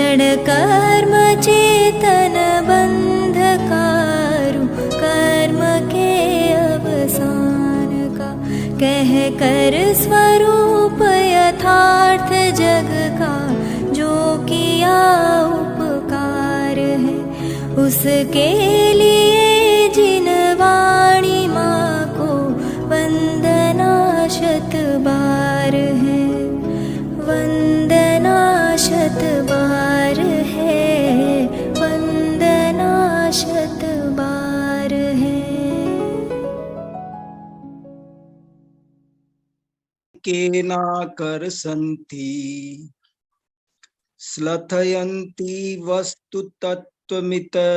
क्षण कर्म चेतन बंधकारु, कर्म के अवसान का कह कर स्वरूप यथार्थ जग का, जो किया उपकार है उसके लिए जिन वाणी माँ को वंदना शत बार है, वंदना शत बार है, वंदना शत बार है। केना कर संति श्लथयन्ति वस्तु तत्त्वमितरेण,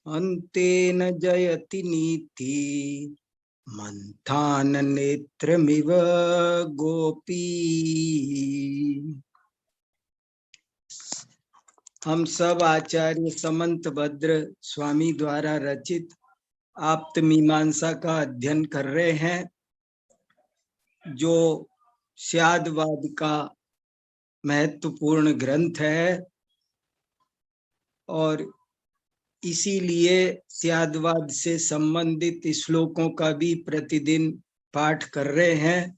अन्तेन जयति नीति मंथान नेत्रमिव गोपी। हम सब आचार्य समंत भद्र स्वामी द्वारा रचित आप्त मीमांसा का अध्ययन कर रहे हैं, जो स्यादवाद का महत्वपूर्ण ग्रंथ है, और इसीलिए स्यादवाद से संबंधित श्लोकों का भी प्रतिदिन पाठ कर रहे हैं।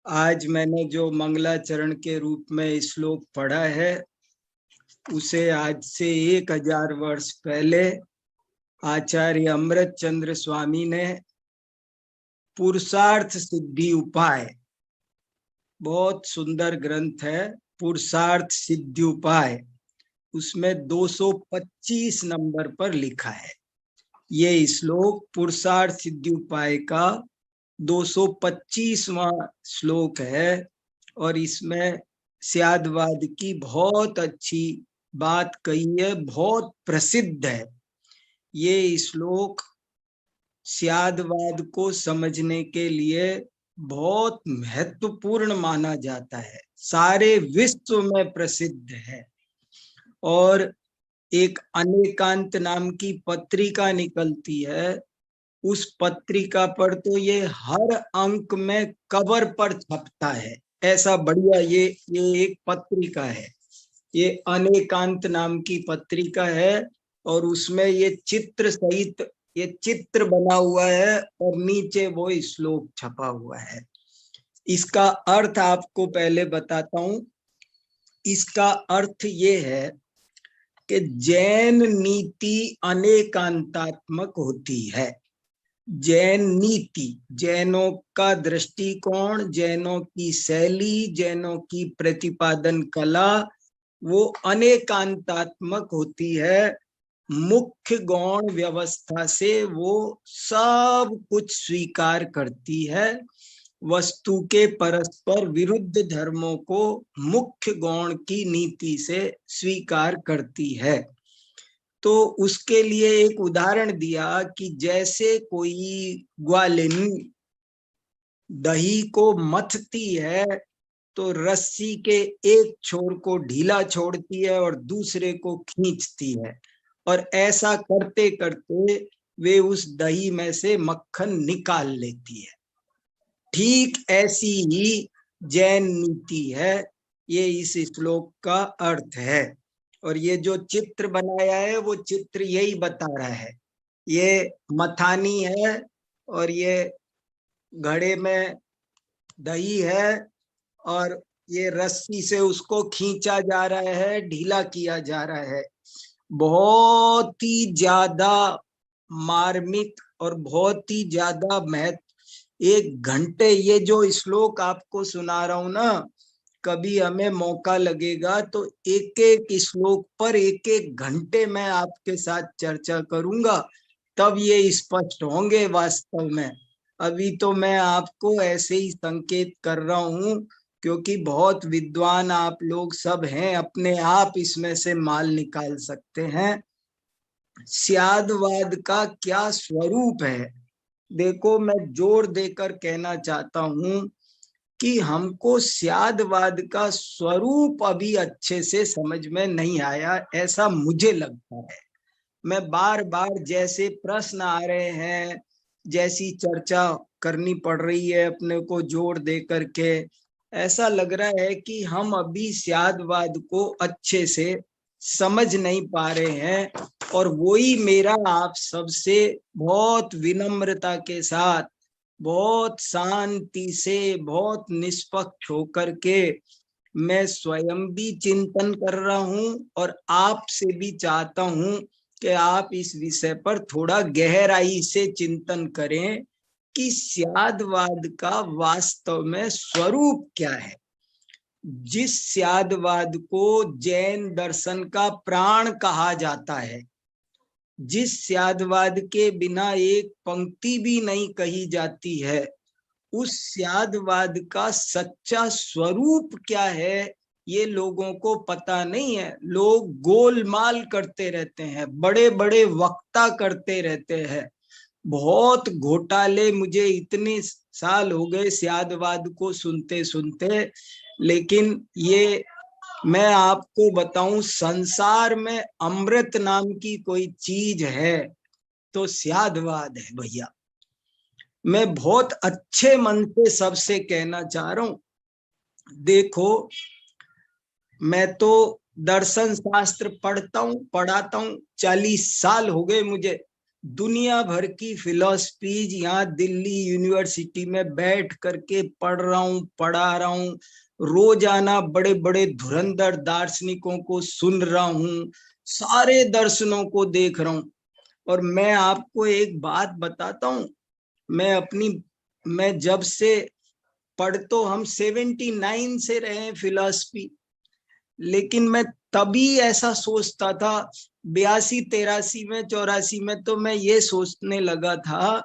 आज मैंने जो मंगलाचरण के रूप में श्लोक पढ़ा है, उसे आज से 1000 वर्ष पहले आचार्य अमृत चंद्र स्वामी ने पुरुषार्थ सिद्धि उपाय, बहुत सुंदर ग्रंथ है पुरुषार्थ सिद्धि उपाय, उसमें 225 नंबर पर लिखा है। ये श्लोक पुरुषार्थ सिद्धि उपाय का 225वां श्लोक है, और इसमें स्यादवाद की बहुत अच्छी बात कही है, बहुत प्रसिद्ध है। ये श्लोक स्यादवाद को समझने के लिए बहुत महत्वपूर्ण माना जाता है, सारे विश्व में प्रसिद्ध है। और एक अनेकांत नाम की पत्रिका निकलती है, उस पत्रिका पर तो ये हर अंक में कवर पर छपता है, ऐसा बढ़िया ये एक पत्रिका है। ये अनेकांत नाम की पत्रिका है, और उसमें ये चित्र सहित ये चित्र बना हुआ है, और नीचे वो श्लोक छपा हुआ है। इसका अर्थ आपको पहले बताता हूं। इसका अर्थ ये है कि जैन नीति अनेकांतात्मक होती है। जैन नीति, जैनों का दृष्टिकोण, जैनों की शैली, जैनों की प्रतिपादन कला, वो अनेकांतात्मक होती है। मुख्य गौण व्यवस्था से वो सब कुछ स्वीकार करती है। वस्तु के परस्पर विरुद्ध धर्मों को मुख्य गौण की नीति से स्वीकार करती है। तो उसके लिए एक उदाहरण दिया कि जैसे कोई ग्वालिनी दही को मथती है, तो रस्सी के एक छोर को ढीला छोड़ती है और दूसरे को खींचती है, और ऐसा करते करते वे उस दही में से मक्खन निकाल लेती है। ठीक ऐसी ही जैन नीति है, ये इस श्लोक का अर्थ है। और ये जो चित्र बनाया है, वो चित्र यही बता रहा है। ये मथानी है, और ये घड़े में दही है, और ये रस्सी से उसको खींचा जा रहा है, ढीला किया जा रहा है। बहुत ही ज्यादा मार्मिक और बहुत ही ज्यादा महत्व। 1 घंटे, ये जो श्लोक आपको सुना रहा हूं ना, कभी हमें मौका लगेगा तो एक एक श्लोक पर 1 घंटे मैं आपके साथ चर्चा करूंगा, तब ये स्पष्ट होंगे वास्तव में। अभी तो मैं आपको ऐसे ही संकेत कर रहा हूं, क्योंकि बहुत विद्वान आप लोग सब हैं, अपने आप इसमें से माल निकाल सकते हैं। स्यादवाद का क्या स्वरूप है, देखो, मैं जोर देकर कहना चाहता हूं कि हमको स्यादवाद का स्वरूप अभी अच्छे से समझ में नहीं आया, ऐसा मुझे लगता है। मैं बार बार जैसे प्रश्न आ रहे हैं, जैसी चर्चा करनी पड़ रही है अपने को जोर दे करके, ऐसा लग रहा है कि हम अभी स्यादवाद को अच्छे से समझ नहीं पा रहे हैं। और वही मेरा आप सबसे बहुत विनम्रता के साथ, बहुत शांति से, बहुत निष्पक्ष होकर के मैं स्वयं भी चिंतन कर रहा हूं और आपसे भी चाहता हूं कि आप इस विषय पर थोड़ा गहराई से चिंतन करें कि स्यादवाद का वास्तव में स्वरूप क्या है। जिस स्यादवाद को जैन दर्शन का प्राण कहा जाता है, जिस स्यादवाद के बिना एक पंक्ति भी नहीं कही जाती है, उस स्यादवाद का सच्चा स्वरूप क्या है ये लोगों को पता नहीं है। लोग गोलमाल करते रहते हैं, बड़े बड़े वक्ता करते रहते हैं, बहुत घोटाले। मुझे इतने साल हो गए स्यादवाद को सुनते सुनते, लेकिन ये मैं आपको बताऊं, संसार में अमृत नाम की कोई चीज है तो स्यादवाद है भैया। मैं बहुत अच्छे मन से सबसे कहना चाह रहा हूं, देखो मैं तो दर्शन शास्त्र पढ़ता हूं, पढ़ाता हूं, 40 साल हो गए मुझे। दुनिया भर की फिलॉसफीज यहाँ दिल्ली यूनिवर्सिटी में बैठ करके पढ़ रहा हूँ, पढ़ा रहा हूँ। रोजाना बड़े बड़े धुरंधर दार्शनिकों को सुन रहा हूँ, सारे दर्शनों को देख रहा हूँ। और मैं आपको एक बात बताता हूँ, मैं जब से पढ़, तो हम 79 से रहे फिलॉसफी, लेकिन मैं तभी ऐसा सोचता था 82, 83 में, 84 में, तो मैं ये सोचने लगा था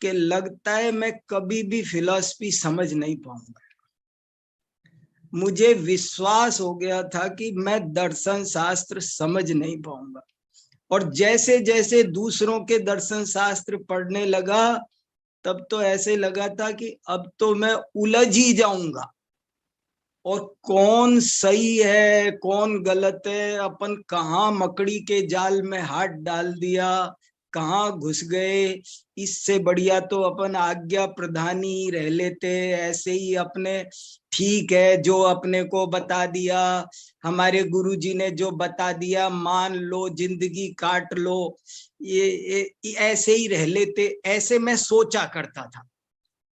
कि लगता है मैं कभी भी फिलॉसफी समझ नहीं पाऊंगा। मुझे विश्वास हो गया था कि मैं दर्शन शास्त्र समझ नहीं पाऊंगा। और जैसे जैसे दूसरों के दर्शन शास्त्र पढ़ने लगा, तब तो ऐसे लगा था कि अब तो मैं उलझ ही जाऊंगा, और कौन सही है कौन गलत है, अपन कहाँ मकड़ी के जाल में हाथ डाल दिया, कहाँ घुस गए। इससे बढ़िया तो अपन आज्ञा प्रधानी रह लेते, ऐसे ही अपने ठीक है जो अपने को बता दिया, हमारे गुरुजी ने जो बता दिया मान लो, जिंदगी काट लो, ये ऐसे ही रह लेते। ऐसे मैं सोचा करता था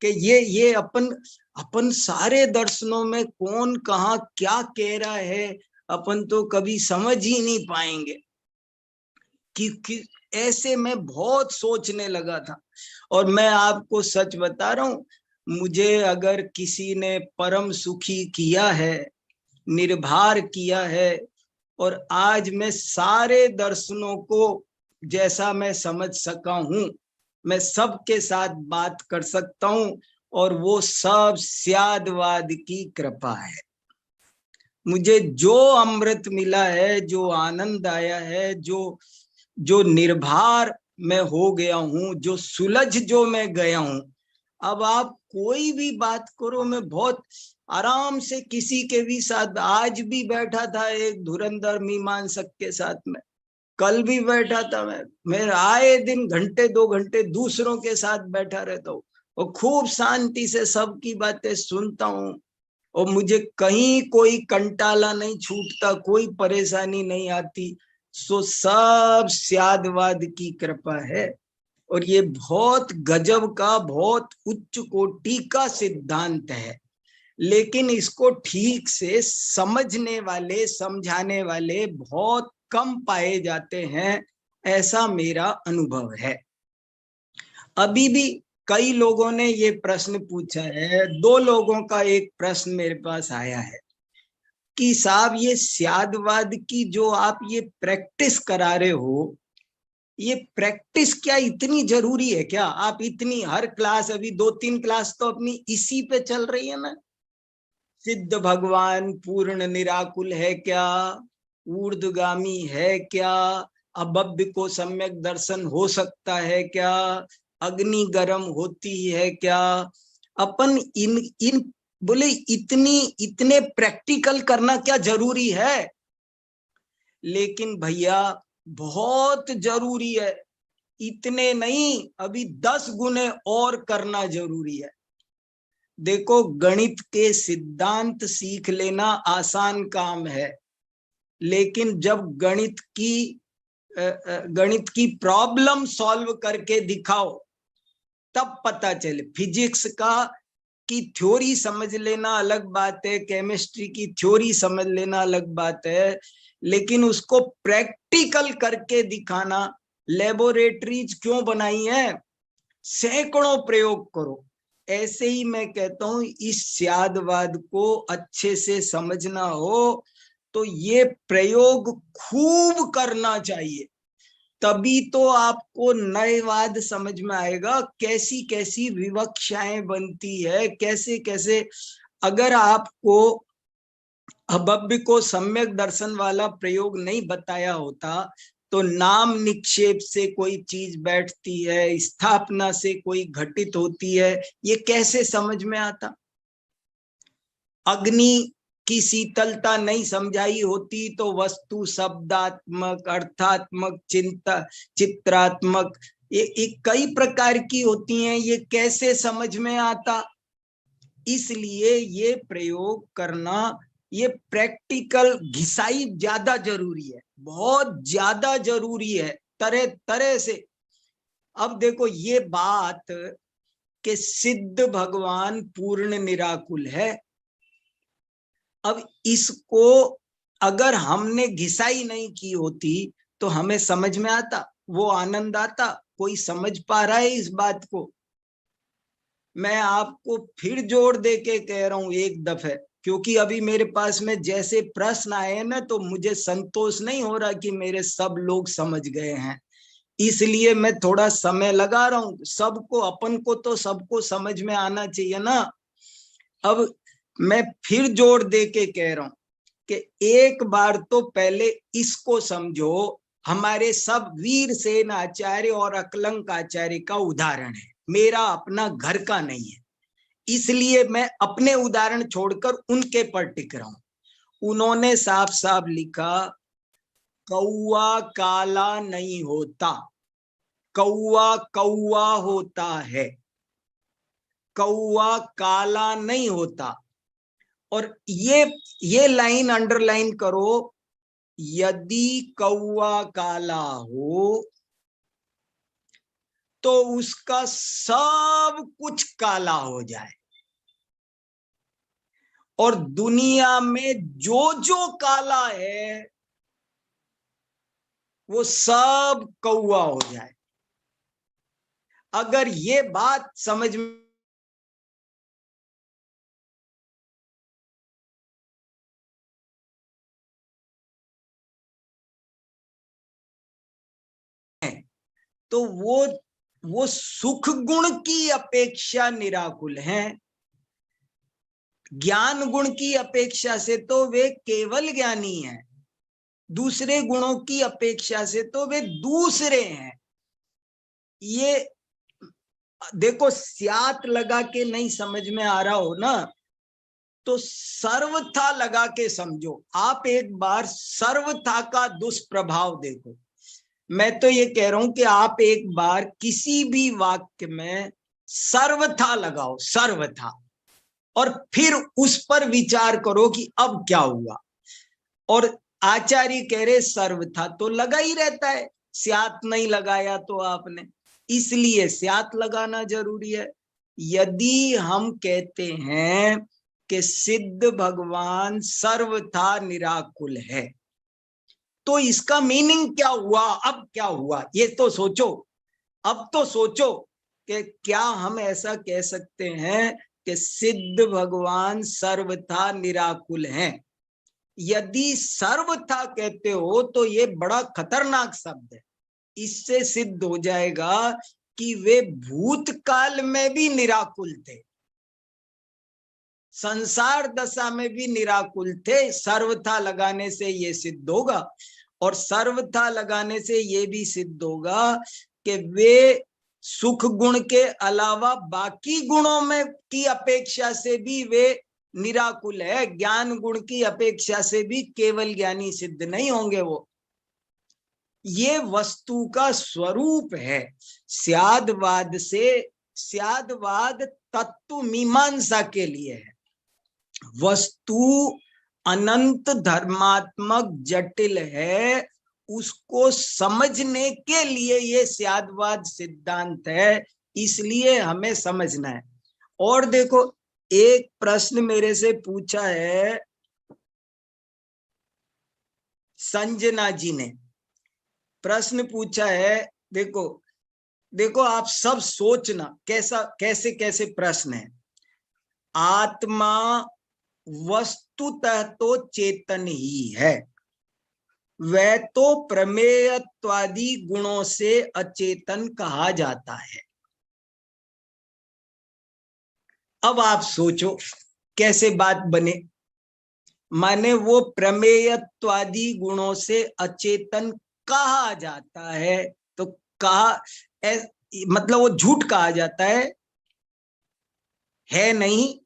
कि ये अपन सारे दर्शनों में कौन कहाँ क्या कह रहा है, अपन तो कभी समझ ही नहीं पाएंगे। कि ऐसे मैं बहुत सोचने लगा था। और मैं आपको सच बता रहा हूं, मुझे अगर किसी ने परम सुखी किया है, निर्भर किया है, और आज मैं सारे दर्शनों को जैसा मैं समझ सका हूं, मैं सबके साथ बात कर सकता हूं, और वो सब स्यादवाद की कृपा है। मुझे जो अमृत मिला है, जो आनंद आया है, जो निर्भर मैं हो गया हूं, जो सुलझ जो मैं गया हूं, अब आप कोई भी बात करो, मैं बहुत आराम से किसी के भी साथ, आज भी बैठा था एक धुरंधर मीमांसक के साथ में, कल भी बैठा था मैं आए दिन घंटे 2 घंटे दूसरों के साथ बैठा रहता हूँ, और खूब शांति से सबकी बातें सुनता हूँ, और मुझे कहीं कोई कंटाला नहीं छूटता, कोई परेशानी नहीं आती। सो सब स्यादवाद की कृपा है। और ये बहुत गजब का, बहुत उच्च कोटि का सिद्धांत है, लेकिन इसको ठीक से समझने वाले, समझाने वाले बहुत कम पाए जाते हैं, ऐसा मेरा अनुभव है। अभी भी कई लोगों ने ये प्रश्न पूछा है, 2 लोगों का एक प्रश्न मेरे पास आया है कि साहब ये स्यादवाद की जो आप ये प्रैक्टिस करा रहे हो, ये प्रैक्टिस क्या इतनी जरूरी है क्या? आप इतनी हर क्लास, अभी 2-3 क्लास तो अपनी इसी पे चल रही है ना, सिद्ध भगवान पूर्ण निराकुल है क्या, ऊर्ध्वगामी है क्या, अभव्य को सम्यक दर्शन हो सकता है क्या, अग्नि गर्म होती है क्या, अपन इन इन बोले इतने प्रैक्टिकल करना क्या जरूरी है? लेकिन भैया बहुत जरूरी है। इतने नहीं, अभी 10 गुने और करना जरूरी है। देखो, गणित के सिद्धांत सीख लेना आसान काम है, लेकिन जब गणित की प्रॉब्लम सॉल्व करके दिखाओ तब पता चले। फिजिक्स की थ्योरी समझ लेना अलग बात है, केमिस्ट्री की थ्योरी समझ लेना अलग बात है, लेकिन उसको प्रैक्टिकल करके दिखाना। लेबोरेटरीज क्यों बनाई है? सैकड़ों प्रयोग करो। ऐसे ही मैं कहता हूं, इस स्यादवाद को अच्छे से समझना हो तो ये प्रयोग खूब करना चाहिए, तभी तो आपको नयवाद समझ में आएगा। कैसी कैसी विवक्षाएं बनती है, कैसे कैसे। अगर आपको अभव्य को सम्यक दर्शन वाला प्रयोग नहीं बताया होता तो नाम निक्षेप से कोई चीज बैठती है, स्थापना से कोई घटित होती है, ये कैसे समझ में आता? अग्नि की शीतलता नहीं समझाई होती तो वस्तु शब्दात्मक, अर्थात्मक, चित्रात्मक, ये कई प्रकार की होती हैं, ये कैसे समझ में आता? इसलिए ये प्रयोग करना, ये प्रैक्टिकल घिसाई ज्यादा जरूरी है, बहुत ज्यादा जरूरी है, तरह तरह से। अब देखो, ये बात कि सिद्ध भगवान पूर्ण निराकुल है, अब इसको अगर हमने घिसाई नहीं की होती तो हमें समझ में आता, वो आनंद आता। कोई समझ पा रहा है इस बात को? मैं आपको फिर जोर दे के कह रहा हूं एक दफे, क्योंकि अभी मेरे पास में जैसे प्रश्न आए ना तो मुझे संतोष नहीं हो रहा कि मेरे सब लोग समझ गए हैं, इसलिए मैं थोड़ा समय लगा रहा हूं। सबको, अपन को तो सबको समझ में आना चाहिए ना। अब मैं फिर जोर दे के कह रहा हूं कि एक बार तो पहले इसको समझो। हमारे सब वीरसेन आचार्य और अकलंक आचार्य का उदाहरण है, मेरा अपना घर का नहीं है, इसलिए मैं अपने उदाहरण छोड़कर उनके पर टिक रहा हूं। उन्होंने साफ साफ लिखा, कौआ काला नहीं होता, कौआ कौआ होता है, कौआ काला नहीं होता। और ये लाइन अंडरलाइन करो, यदि कौआ काला हो तो उसका सब कुछ काला हो जाए, और दुनिया में जो जो काला है वो सब कौआ हो जाए। अगर ये बात समझ में तो वो सुख गुण की अपेक्षा निराकुल हैं, ज्ञान गुण की अपेक्षा से तो वे केवल ज्ञानी हैं, दूसरे गुणों की अपेक्षा से तो वे दूसरे हैं। ये देखो, स्यात लगा के नहीं समझ में आ रहा हो ना तो सर्वथा लगा के समझो। आप एक बार सर्वथा का दुष्प्रभाव देखो। मैं तो ये कह रहा हूं कि आप एक बार किसी भी वाक्य में सर्वथा लगाओ, सर्वथा, और फिर उस पर विचार करो कि अब क्या हुआ। और आचार्य कह रहे सर्वथा तो लगा ही रहता है, स्यात नहीं लगाया तो आपने, इसलिए स्यात लगाना जरूरी है। यदि हम कहते हैं कि सिद्ध भगवान सर्वथा निराकुल है तो इसका मीनिंग क्या हुआ? अब क्या हुआ ये तो सोचो। अब तो सोचो कि क्या हम ऐसा कह सकते हैं कि सिद्ध भगवान सर्वथा निराकुल हैं? यदि सर्वथा कहते हो तो ये बड़ा खतरनाक शब्द है। इससे सिद्ध हो जाएगा कि वे भूतकाल में भी निराकुल थे, संसार दशा में भी निराकुल थे। सर्वथा लगाने से ये सिद्ध होगा, और सर्वथा लगाने से ये भी सिद्ध होगा कि वे सुख गुण के अलावा बाकी गुणों में की अपेक्षा से भी वे निराकुल है, ज्ञान गुण की अपेक्षा से भी केवल ज्ञानी सिद्ध नहीं होंगे वो। ये वस्तु का स्वरूप है। स्यादवाद तत्व मीमांसा के लिए है। वस्तु अनंत धर्मात्मक जटिल है, उसको समझने के लिए ये स्यादवाद सिद्धांत है, इसलिए हमें समझना है। और देखो, एक प्रश्न मेरे से पूछा है संजना जी ने, प्रश्न पूछा है, देखो देखो आप सब सोचना कैसे कैसे प्रश्न है। आत्मा वस्तुतः तो चेतन ही है, वह तो प्रमेयत्वादि गुणों से अचेतन कहा जाता है। अब आप सोचो कैसे बात बने, माने वो प्रमेयत्वादि गुणों से अचेतन कहा जाता है, तो कहा मतलब वो झूठ कहा जाता है नहीं,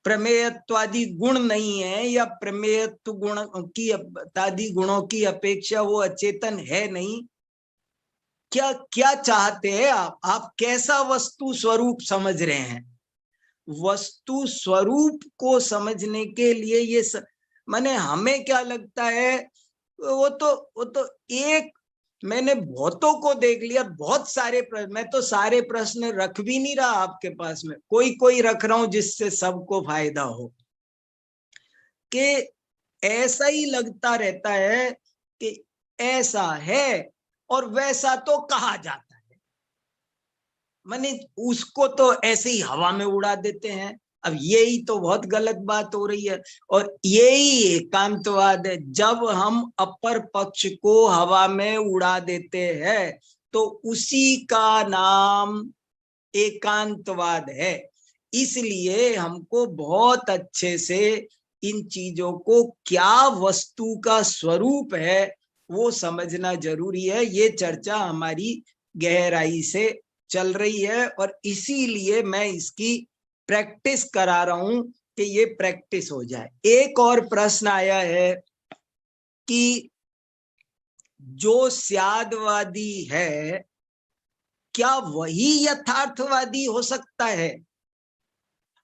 प्रमेयत्वादि गुण नहीं है, या प्रमेयत्व गुण की आदि गुणों की अपेक्षा वो अचेतन है नहीं। क्या क्या चाहते हैं आप कैसा वस्तु स्वरूप समझ रहे हैं? वस्तु स्वरूप को समझने के लिए ये माने हमें क्या लगता है, वो तो एक, मैंने बहुतों को देख लिया, बहुत सारे प्रश्न, मैं तो सारे प्रश्न रख भी नहीं रहा आपके पास में, कोई रख रहा हूं जिससे सबको फायदा हो, कि ऐसा ही लगता रहता है कि ऐसा है और वैसा तो कहा जाता है, माने उसको तो ऐसे ही हवा में उड़ा देते हैं। अब यही तो बहुत गलत बात हो रही है, और यही एकांतवाद है। जब हम अपर पक्ष को हवा में उड़ा देते हैं तो उसी का नाम एकांतवाद है। इसलिए हमको बहुत अच्छे से इन चीजों को, क्या वस्तु का स्वरूप है, वो समझना जरूरी है। ये चर्चा हमारी गहराई से चल रही है और इसीलिए मैं इसकी प्रैक्टिस करा रहा हूं कि ये प्रैक्टिस हो जाए। एक और प्रश्न आया है कि जो स्यादवादी है क्या वही यथार्थवादी हो सकता है?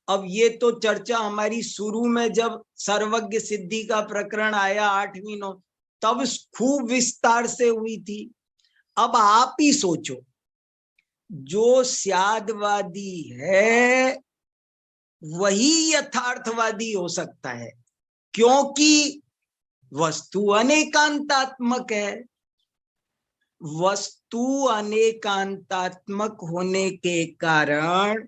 अब ये तो चर्चा हमारी शुरू में जब सर्वज्ञ सिद्धि का प्रकरण आया 8वीं 9, तब खूब विस्तार से हुई थी। अब आप ही सोचो, जो स्यादवादी है वही यथार्थवादी हो सकता है, क्योंकि वस्तु अनेकांतात्मक है। वस्तु अनेकांतात्मक होने के कारण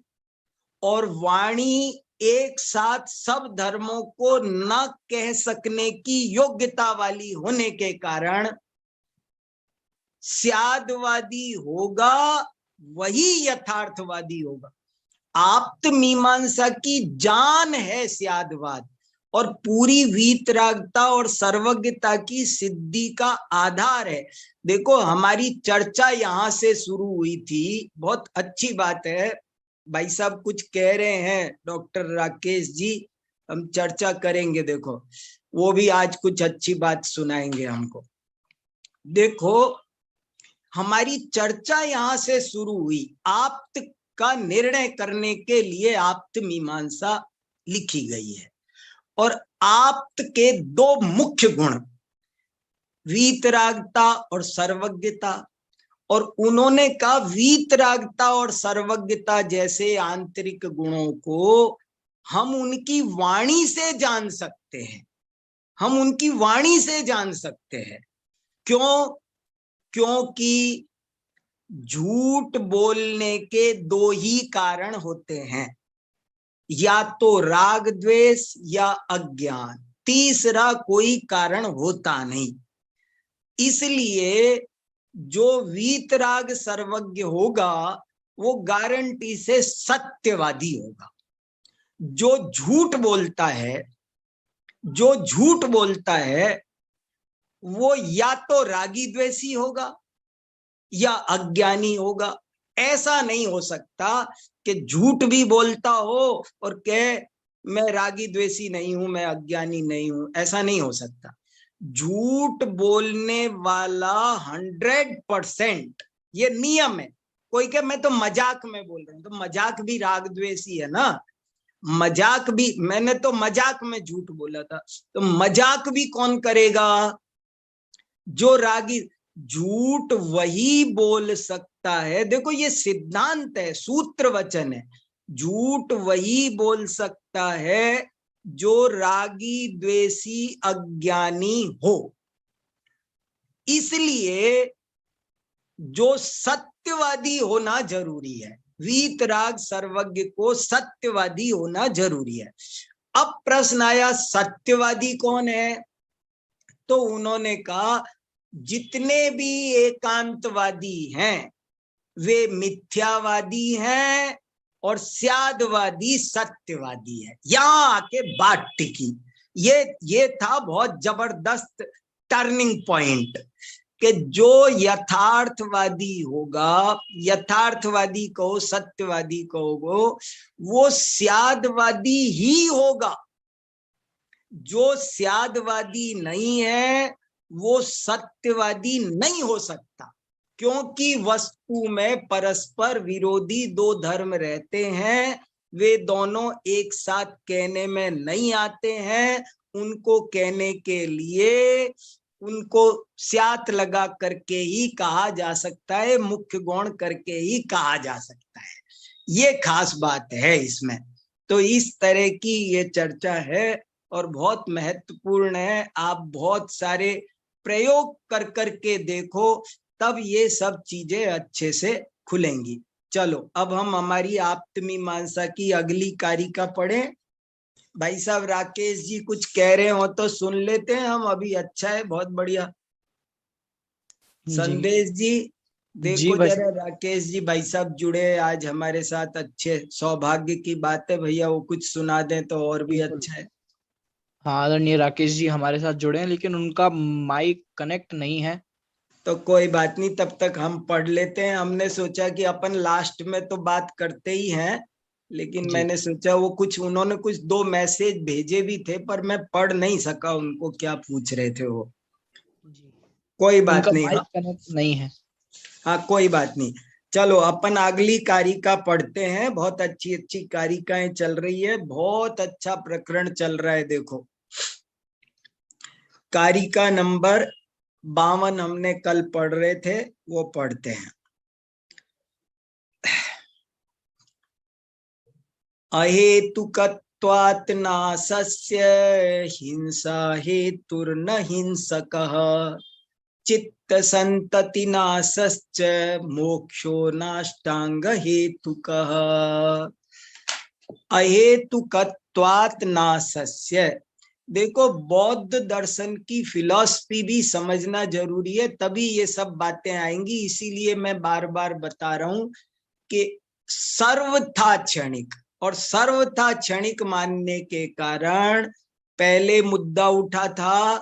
और वाणी एक साथ सब धर्मों को न कह सकने की योग्यता वाली होने के कारण स्यादवादी होगा, वही यथार्थवादी होगा। आप्त मीमांसा की जान है स्यादवाद, और पूरी वीतरागता और सर्वज्ञता की सिद्धि का आधार है। देखो, हमारी चर्चा यहां से शुरू हुई थी, बहुत अच्छी बात है। भाई साहब कुछ कह रहे हैं, डॉक्टर राकेश जी, हम चर्चा करेंगे। देखो, वो भी आज कुछ अच्छी बात सुनाएंगे हमको। देखो, हमारी चर्चा यहां से शुरू हुई, आप्त का निर्णय करने के लिए आप्त मीमांसा लिखी गई है, और आप्त के दो मुख्य गुण, वीतरागता और सर्वज्ञता, और उन्होंने कहा वीतरागता और सर्वज्ञता जैसे आंतरिक गुणों को हम उनकी वाणी से जान सकते हैं, हम उनकी वाणी से जान सकते हैं। क्यों? क्योंकि झूठ बोलने के दो ही कारण होते हैं, या तो राग द्वेष या अज्ञान, तीसरा कोई कारण होता नहीं। इसलिए जो वीतराग सर्वज्ञ होगा वो गारंटी से सत्यवादी होगा। जो झूठ बोलता है, जो झूठ बोलता है वो या तो रागी द्वेषी होगा या अज्ञानी होगा। ऐसा नहीं हो सकता कि झूठ भी बोलता हो और कहे मैं रागी द्वेषी नहीं हूं, मैं अज्ञानी नहीं हूं, ऐसा नहीं हो सकता। झूठ बोलने वाला 100%, ये नियम है, कोई कहे मैं तो मजाक में बोल रहा हूं, तो मजाक भी राग द्वेषी है ना। मजाक भी, मैंने तो मजाक में झूठ बोला था, तो मजाक भी कौन करेगा? जो रागी। झूठ वही बोल सकता है, देखो ये सिद्धांत है, सूत्र वचन है। झूठ वही बोल सकता है जो रागी द्वेषी अज्ञानी हो। इसलिए जो सत्यवादी होना जरूरी है, वीतराग सर्वज्ञ को सत्यवादी होना जरूरी है। अब प्रश्न आया सत्यवादी कौन है? तो उन्होंने कहा जितने भी एकांतवादी हैं वे मिथ्यावादी हैं और स्यादवादी सत्यवादी है। यहां आके बात टिकी। ये था बहुत जबरदस्त टर्निंग पॉइंट कि जो यथार्थवादी होगा, यथार्थवादी कहो सत्यवादी कहो, वो स्यादवादी ही होगा। जो स्यादवादी नहीं है वो सत्यवादी नहीं हो सकता, क्योंकि वस्तु में परस्पर विरोधी दो धर्म रहते हैं, वे दोनों एक साथ कहने में नहीं आते हैं। उनको कहने के लिए उनको स्यात लगा करके ही कहा जा सकता है, मुख्य गौण करके ही कहा जा सकता है। ये खास बात है इसमें। तो इस तरह की ये चर्चा है और बहुत महत्वपूर्ण है। आप बहुत सारे प्रयोग कर करके देखो, तब ये सब चीजें अच्छे से खुलेंगी। चलो अब हम हमारी आप्तमीमांसा की अगली कारिका पढ़ें। भाई साहब राकेश जी कुछ कह रहे हो तो सुन लेते हैं हम अभी। अच्छा है, बहुत बढ़िया। संदेश जी देखो जरा, राकेश जी भाई साहब जुड़े आज हमारे साथ, अच्छे सौभाग्य की बात है भैया, वो कुछ सुना दें तो और भी अच्छा है। हाँ आदरणीय राकेश जी हमारे साथ जुड़े हैं, लेकिन उनका माइक कनेक्ट नहीं है। तो कोई बात नहीं, तब तक हम पढ़ लेते हैं। हमने सोचा कि अपन लास्ट में तो बात करते ही हैं, लेकिन मैंने सोचा वो कुछ उन्होंने कुछ 2 मैसेज भेजे भी थे, पर मैं पढ़ नहीं सका उनको क्या पूछ रहे थे वो। कोई बात नहीं, माइक कनेक्ट नहीं है। हाँ कोई बात नहीं। चलो अपन अगली कारिका पढ़ते हैं। बहुत अच्छी अच्छी कारिकाएं चल रही है, बहुत अच्छा प्रकरण चल रहा है। देखो कारिका नंबर 52 हमने कल पढ़ रहे थे, वो पढ़ते हैं। अहेतुकत्वात् नासस्य हिंसा हेतुर्न हिंसकः चित्त संतति नासश्च मोक्षो नाष्टांग हेतुकः। अहेतुकत्वात् नासस्य, देखो बौद्ध दर्शन की फिलॉसफी भी समझना जरूरी है, तभी ये सब बातें आएंगी। इसीलिए मैं बार बार बता रहा हूं कि सर्वथा क्षणिक, और सर्वथा क्षणिक मानने के कारण पहले मुद्दा उठा था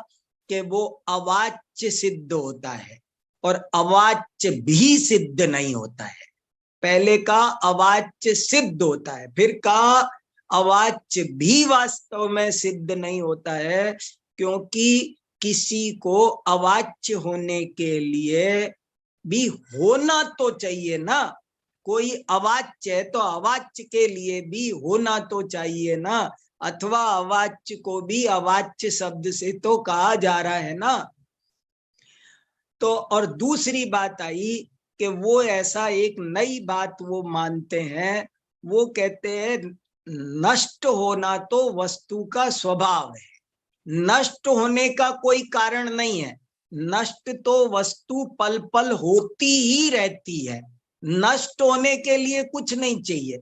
कि वो अवाच्य सिद्ध होता है और अवाच्य भी सिद्ध नहीं होता है। पहले का अवाच्य सिद्ध होता है, फिर का अवाच्य भी वास्तव में सिद्ध नहीं होता है, क्योंकि किसी को अवाच्य होने के लिए भी होना तो चाहिए ना। कोई अवाच्य है तो अवाच्य के लिए भी होना तो चाहिए ना, अथवा अवाच्य को भी अवाच्य शब्द से तो कहा जा रहा है ना। तो और दूसरी बात आई कि वो ऐसा एक नई बात वो मानते हैं, वो कहते हैं नष्ट होना तो वस्तु का स्वभाव है, नष्ट होने का कोई कारण नहीं है। नष्ट तो वस्तु पल पल होती ही रहती है, नष्ट होने के लिए कुछ नहीं चाहिए।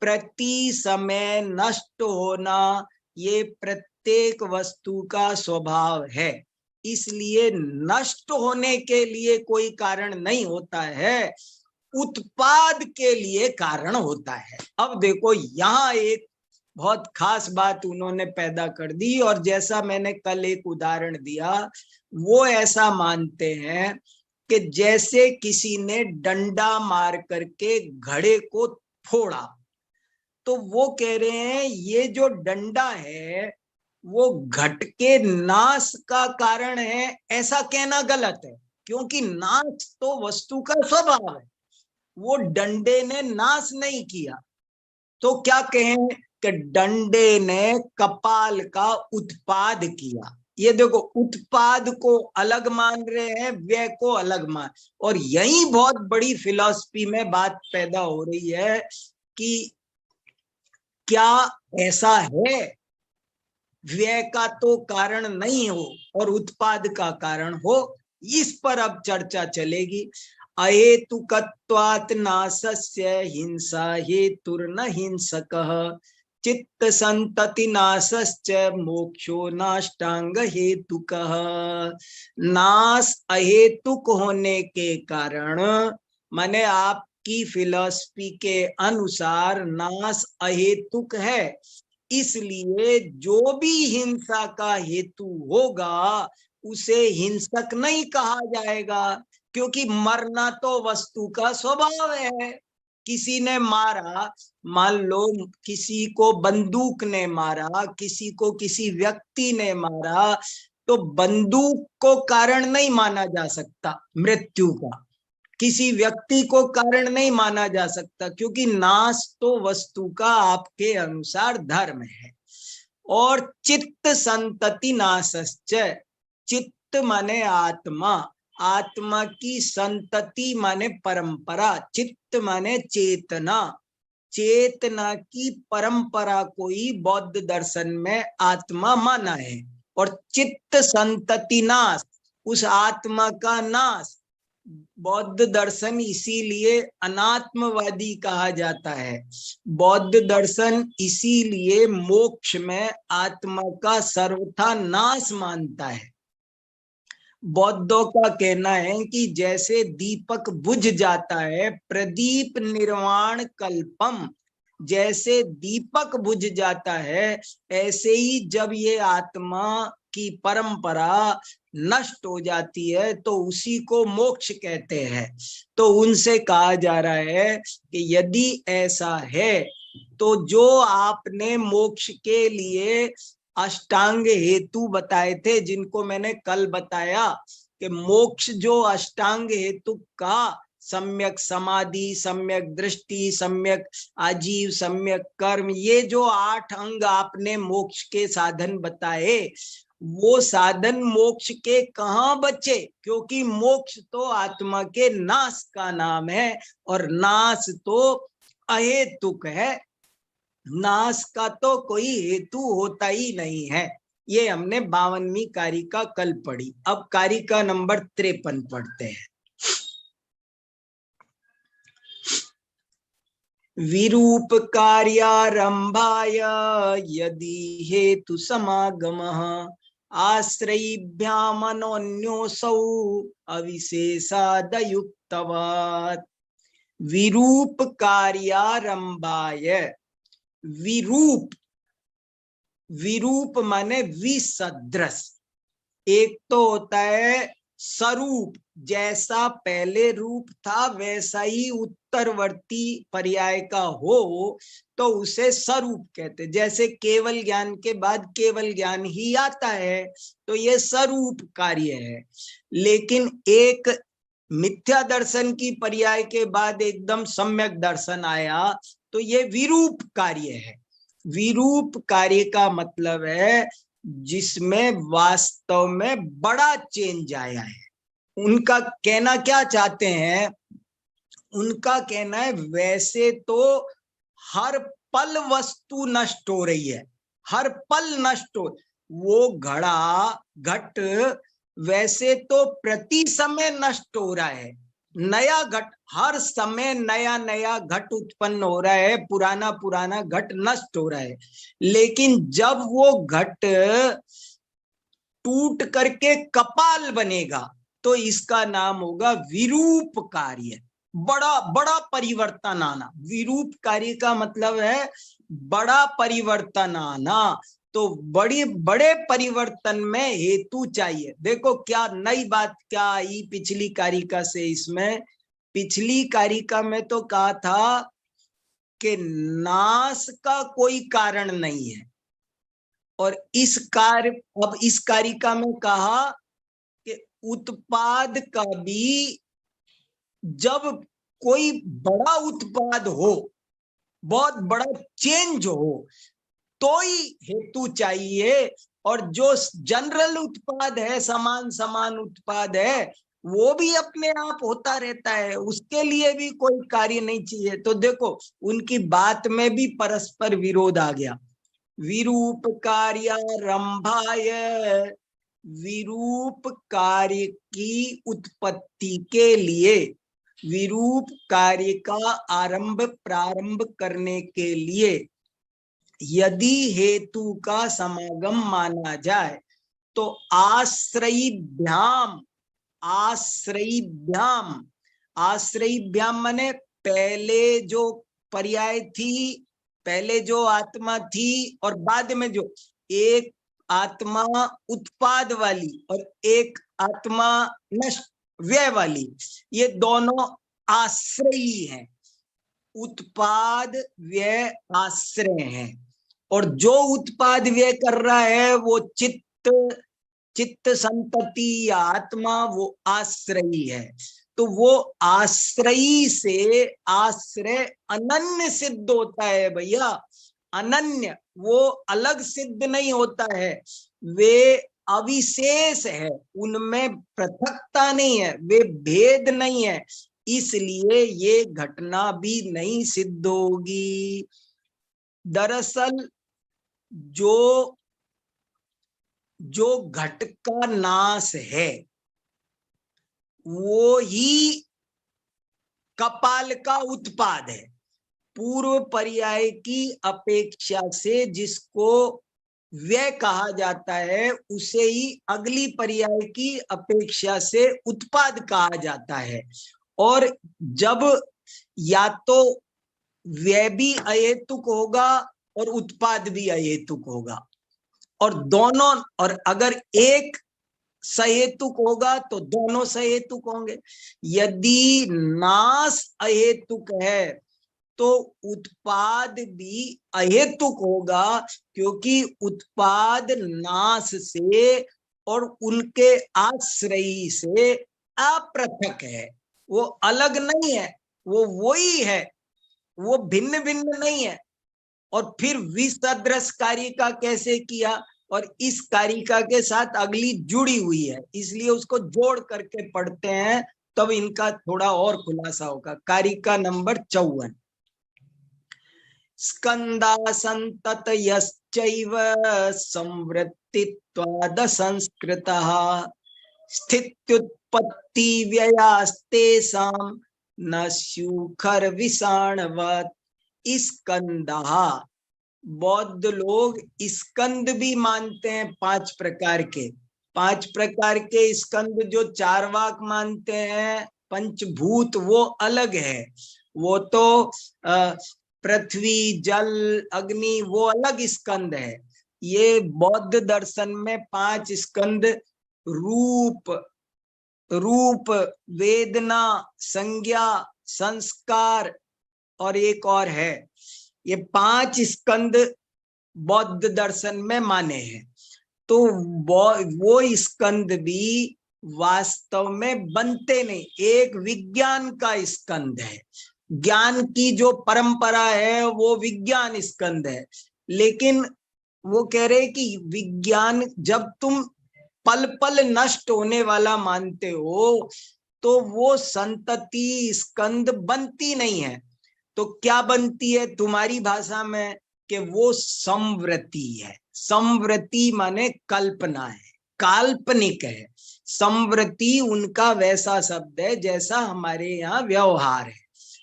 प्रति समय नष्ट होना ये प्रत्येक वस्तु का स्वभाव है, इसलिए नष्ट होने के लिए कोई कारण नहीं होता है, उत्पाद के लिए कारण होता है। अब देखो यहाँ एक बहुत खास बात उन्होंने पैदा कर दी, और जैसा मैंने कल एक उदाहरण दिया, वो ऐसा मानते हैं कि जैसे किसी ने डंडा मार करके घड़े को फोड़ा, तो वो कह रहे हैं ये जो डंडा है वो घट के नाश का कारण है, ऐसा कहना गलत है, क्योंकि नाश तो वस्तु का स्वभाव है। वो डंडे ने नाश नहीं किया। तो क्या कहें कि डंडे ने कपाल का उत्पाद किया। ये देखो, उत्पाद को अलग मान रहे हैं, व्यय को अलग मान, और यही बहुत बड़ी फिलॉसफी में बात पैदा हो रही है कि क्या ऐसा है व्यय का तो कारण नहीं हो और उत्पाद का कारण हो। इस पर अब चर्चा चलेगी। अहेतुकत्वात् नाशस्य हिंसा हेतुर्न हिंसकः चित्त संतति नाशश्च मोक्षो नाष्टांग हेतुकः। नाश अहेतुक होने के कारण, माने आपकी फिलॉसफी के अनुसार नाश अहेतुक है, इसलिए जो भी हिंसा का हेतु होगा उसे हिंसक नहीं कहा जाएगा, क्योंकि मरना तो वस्तु का स्वभाव है। किसी ने मारा, मान लो किसी को बंदूक ने मारा, किसी को किसी व्यक्ति ने मारा, तो बंदूक को कारण नहीं माना जा सकता मृत्यु का, किसी व्यक्ति को कारण नहीं माना जा सकता, क्योंकि नाश तो वस्तु का आपके अनुसार धर्म है। और चित्त संतति नाशश्च, चित्त माने आत्मा, आत्मा की संतति माने परंपरा, चित्त माने चेतना, चेतना की परंपरा को ही बौद्ध दर्शन में आत्मा माना है। और चित्त संतति नाश, उस आत्मा का नाश, बौद्ध दर्शन इसीलिए अनात्मवादी कहा जाता है। बौद्ध दर्शन इसीलिए मोक्ष में आत्मा का सर्वथा नाश मानता है। बौद्धों का कहना है कि जैसे दीपक बुझ जाता है, प्रदीप निर्वाण कल्पम, जैसे दीपक बुझ जाता है, ऐसे ही जब ये आत्मा की परंपरा नष्ट हो जाती है तो उसी को मोक्ष कहते हैं। तो उनसे कहा जा रहा है कि यदि ऐसा है तो जो आपने मोक्ष के लिए अष्टांग हेतु बताए थे, जिनको मैंने कल बताया कि मोक्ष जो अष्टांग हेतु का सम्यक समाधि, सम्यक दृष्टि, सम्यक आजीव, सम्यक कर्म, ये जो 8 अंग आपने मोक्ष के साधन बताए, वो साधन मोक्ष के कहाँ बचे, क्योंकि मोक्ष तो आत्मा के नाश का नाम है और नाश तो अहेतुक है, नाश का तो कोई हेतु होता ही नहीं है। ये हमने 52वीं कारिका कल पढ़ी। अब कारिका नंबर 53 पढ़ते हैं। विरूप कार्यारंभाय यदि हेतु समागमः आश्रयिभ्यामनोन्योऽसौ अविशेषादयुक्तवात्। विरूप कार्यारंभाय, विरूप, विरूप माने विसदृश। एक तो होता है स्वरूप, जैसा पहले रूप था वैसा ही उत्तरवर्ती पर्याय का हो तो उसे स्वरूप कहते। जैसे केवल ज्ञान के बाद केवल ज्ञान ही आता है तो ये स्वरूप कार्य है। लेकिन एक मिथ्या दर्शन की पर्याय के बाद एकदम सम्यक दर्शन आया तो ये विरूप कार्य है। विरूप कार्य का मतलब है जिसमें वास्तव में बड़ा चेंज आया है। उनका कहना क्या चाहते हैं, उनका कहना है वैसे तो हर पल वस्तु नष्ट हो रही है, हर पल नष्ट हो, वो घड़ा घट वैसे तो प्रति समय नष्ट हो रहा है, नया घट, हर समय नया नया घट उत्पन्न हो रहा है, पुराना पुराना घट नष्ट हो रहा है। लेकिन जब वो घट टूट करके कपाल बनेगा तो इसका नाम होगा विरूप कार्य, बड़ा बड़ा परिवर्तन आना। विरूप कार्य का मतलब है बड़ा परिवर्तन आना। तो बड़ी बड़े परिवर्तन में हेतु चाहिए। देखो क्या नई बात क्या आई पिछली कारिका से इसमें। पिछली कारिका में तो कहा था कि नाश का कोई कारण नहीं है, और अब इस कारिका में कहा कि उत्पाद का भी जब कोई बड़ा उत्पाद हो, बहुत बड़ा चेंज हो, तो ही हेतु चाहिए। और जो जनरल उत्पाद है, समान समान उत्पाद है, वो भी अपने आप होता रहता है, उसके लिए भी कोई कार्य नहीं चाहिए। तो देखो उनकी बात में भी परस्पर विरोध आ गया। विरूप कार्यारंभाय, विरूप कार्य की उत्पत्ति के लिए, विरूप कार्य का आरंभ प्रारंभ करने के लिए यदि हेतु का समागम माना जाए तो आश्रयीभ्याम, आश्रयीभ्याम, आश्रयीभ्याम माने पहले जो पर्याय थी, पहले जो आत्मा थी और बाद में जो एक आत्मा उत्पाद वाली और एक आत्मा नष्ट व्यय वाली, ये दोनों आश्रयी हैं। उत्पाद व्यय आश्रय हैं, और जो उत्पाद व्यय कर रहा है वो चित्त, चित्त संतति या आत्मा, वो आश्रयी है। तो वो आश्रयी से आश्रय अनन्य सिद्ध होता है भैया, अनन्य, वो अलग सिद्ध नहीं होता है, वे अविशेष है, उनमें पृथकता नहीं है, वे भेद नहीं है, इसलिए ये घटना भी नहीं सिद्ध होगी। दरअसल जो जो घट का नाश है वो ही कपाल का उत्पाद है। पूर्व पर्याय की अपेक्षा से जिसको व्यय कहा जाता है उसे ही अगली पर्याय की अपेक्षा से उत्पाद कहा जाता है। और जब या तो व्यय भी अहेतुक होगा और उत्पाद भी अहेतुक होगा, और दोनों, और अगर एक सहेतुक होगा तो दोनों सहेतुक होंगे। यदि नाश अहेतुक है तो उत्पाद भी अहेतुक होगा, क्योंकि उत्पाद नाश से और उनके आश्रयी से अपृथक है, वो अलग नहीं है, वो वही है, वो भिन्न भिन्न नहीं है। और फिर विसदृश कारिका कैसे किया, और इस कारिका के साथ अगली जुड़ी हुई है, इसलिए उसको जोड़ करके पढ़ते हैं तब इनका थोड़ा और खुलासा होगा। कारिका नंबर 54। स्कंदा संततयश्चैव संवृत्तित्वाद संस्कृतः स्थित्युत्पत्ति व्ययास्तेषां न स्यूखर विषाणवत्। स्कंदः, बौद्ध लोग स्कंद भी मानते हैं 5 प्रकार के। 5 प्रकार के स्कंद जो चारवाक मानते हैं, पंचभूत, वो अलग है, वो तो पृथ्वी जल अग्नि, वो अलग स्कंद है। ये बौद्ध दर्शन में 5 स्कंद, रूप, रूप, वेदना, संज्ञा, संस्कार और एक और है, ये 5 स्कंद बौद्ध दर्शन में माने हैं। तो वो स्कंद भी वास्तव में बनते नहीं, एक विज्ञान का स्कंद है, ज्ञान की जो परंपरा है वो विज्ञान स्कंद है। लेकिन वो कह रहे कि विज्ञान, जब तुम पल पल नष्ट होने वाला मानते हो तो वो संतति स्कंद बनती नहीं है। तो क्या बनती है तुम्हारी भाषा में, कि वो संवृत्ति है। संवृत्ति माने कल्पना है, काल्पनिक है। संवृत्ति उनका वैसा शब्द है जैसा हमारे यहाँ व्यवहार है,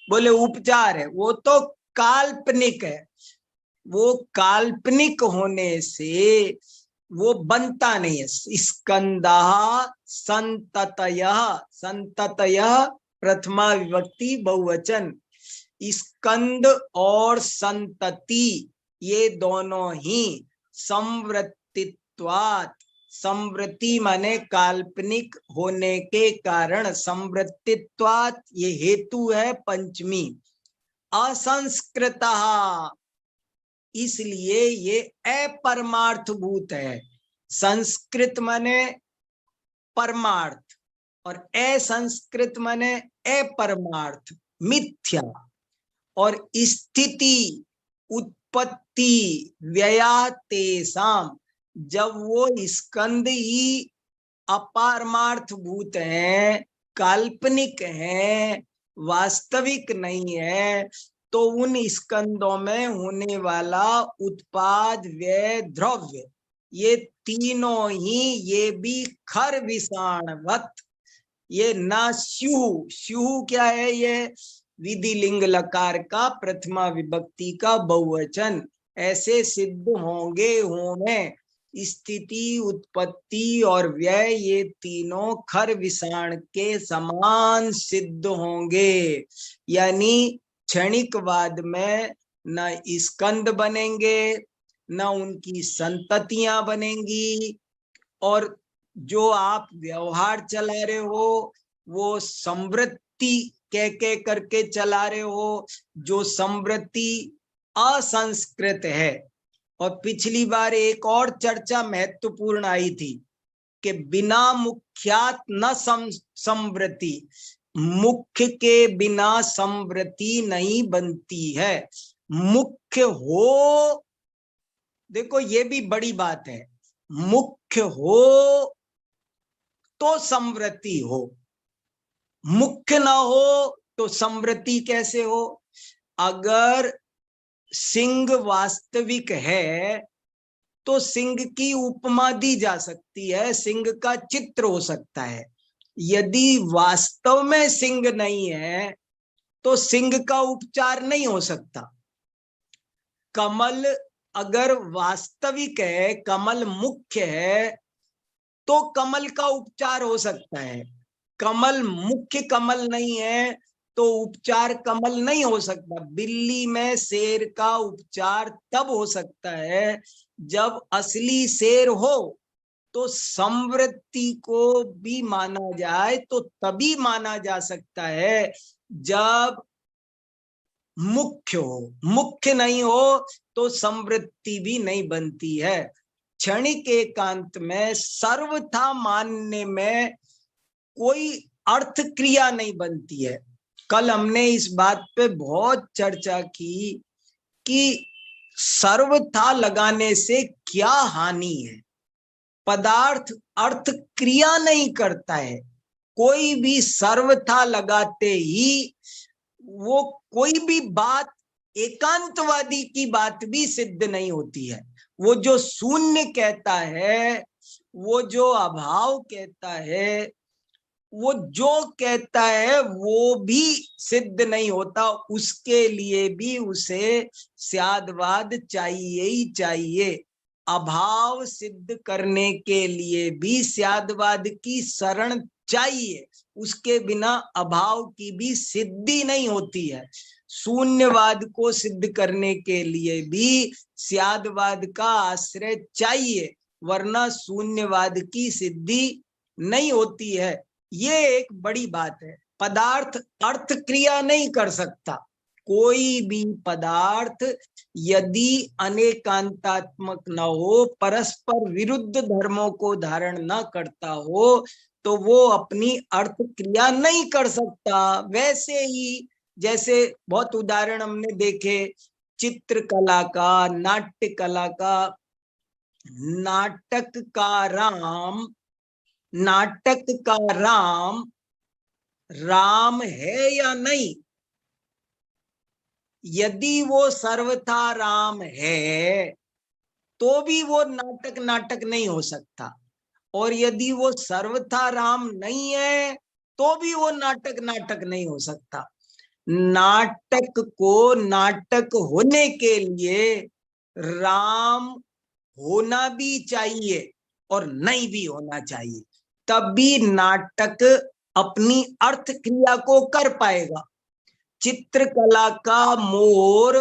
बोले उपचार है, वो तो काल्पनिक है। वो काल्पनिक होने से वो बनता नहीं है। स्कंदः संततयः, संततयः प्रथमा विभक्ति बहुवचन, स्कंद और संतति ये दोनों ही संवृत्तित्वात्, संवृत्ति माने काल्पनिक होने के कारण, संवृत्तित्वात् ये हेतु है पंचमी, असंस्कृतः, इसलिए ये अपरमार्थ भूत है। संस्कृत माने परमार्थ और असंस्कृत माने अपरमार्थ, मिथ्या, और स्थिति उत्पत्ति व्ययातेसाम, जब वो स्कंद ही अपारमार्थ भूत हैं, काल्पनिक हैं, वास्तविक नहीं है, तो उन स्कंदों में होने वाला उत्पाद व्यय द्रव्य, ये तीनों ही, ये भी खर विषाणवत, ये ना स्युः, स्युः क्या है, ये विधि लिंग लकार का प्रथमा विभक्ति का बहुवचन, ऐसे सिद्ध होंगे होंगे। स्थिति उत्पत्ति और व्यय ये तीनों खर विषाण के समान सिद्ध होंगे, यानी क्षणिकवाद में न स्कंद बनेंगे, न उनकी संततियां बनेंगी, और जो आप व्यवहार चला रहे हो वो समवृत्ति कह करके चला रहे हो, जो समवृत्ति असंस्कृत है। और पिछली बार एक और चर्चा महत्वपूर्ण आई थी कि बिना मुख्यात न समवृत्ति, मुख्य के बिना समवृत्ति नहीं बनती है। मुख्य हो, देखो ये भी बड़ी बात है, मुख्य हो तो समवृत्ति हो, मुख्य ना हो तो समवृत्ति कैसे हो। अगर सिंह वास्तविक है तो सिंह की उपमा दी जा सकती है, सिंह का चित्र हो सकता है। यदि वास्तव में सिंह नहीं है तो सिंह का उपचार नहीं हो सकता। कमल अगर वास्तविक है, कमल मुख्य है, तो कमल का उपचार हो सकता है। कमल मुख्य कमल नहीं है तो उपचार कमल नहीं हो सकता। बिल्ली में शेर का उपचार तब हो सकता है जब असली शेर हो, तो समवृत्ति को भी माना जाए तो तभी माना जा सकता है जब मुख्य हो। मुख्य नहीं हो तो समवृत्ति भी नहीं बनती है। क्षणिक एकांत में सर्वथा मानने में कोई अर्थ क्रिया नहीं बनती है। कल हमने इस बात पे बहुत चर्चा की कि सर्वथा लगाने से क्या हानि है। पदार्थ अर्थ क्रिया नहीं करता है। कोई भी सर्वथा लगाते ही वो कोई भी बात, एकांतवादी की बात भी सिद्ध नहीं होती है। वो जो शून्य कहता है, वो जो अभाव कहता है, वो जो कहता है वो भी सिद्ध नहीं होता। उसके लिए भी उसे स्यादवाद चाहिए ही चाहिए। अभाव सिद्ध करने के लिए भी स्यादवाद की शरण चाहिए, उसके बिना अभाव की भी सिद्धि नहीं होती है। शून्यवाद को सिद्ध करने के लिए भी स्यादवाद का आश्रय चाहिए, वरना शून्यवाद की सिद्धि नहीं होती है। ये एक बड़ी बात है। पदार्थ अर्थ क्रिया नहीं कर सकता। कोई भी पदार्थ यदि अनेकांतात्मक न हो, परस्पर विरुद्ध धर्मों को धारण न करता हो, तो वो अपनी अर्थ क्रिया नहीं कर सकता। वैसे ही जैसे बहुत उदाहरण हमने देखे चित्रकला का, नाट्य कला का। नाटक का राम है या नहीं, यदि वो सर्वथा राम है तो भी वो नाटक नहीं हो सकता, और यदि वो सर्वथा राम नहीं है तो भी वो नाटक नहीं हो सकता। नाटक को नाटक होने के लिए राम होना भी चाहिए और नहीं भी होना चाहिए, तब भी नाटक अपनी अर्थ क्रिया को कर पाएगा। चित्रकला का मोर,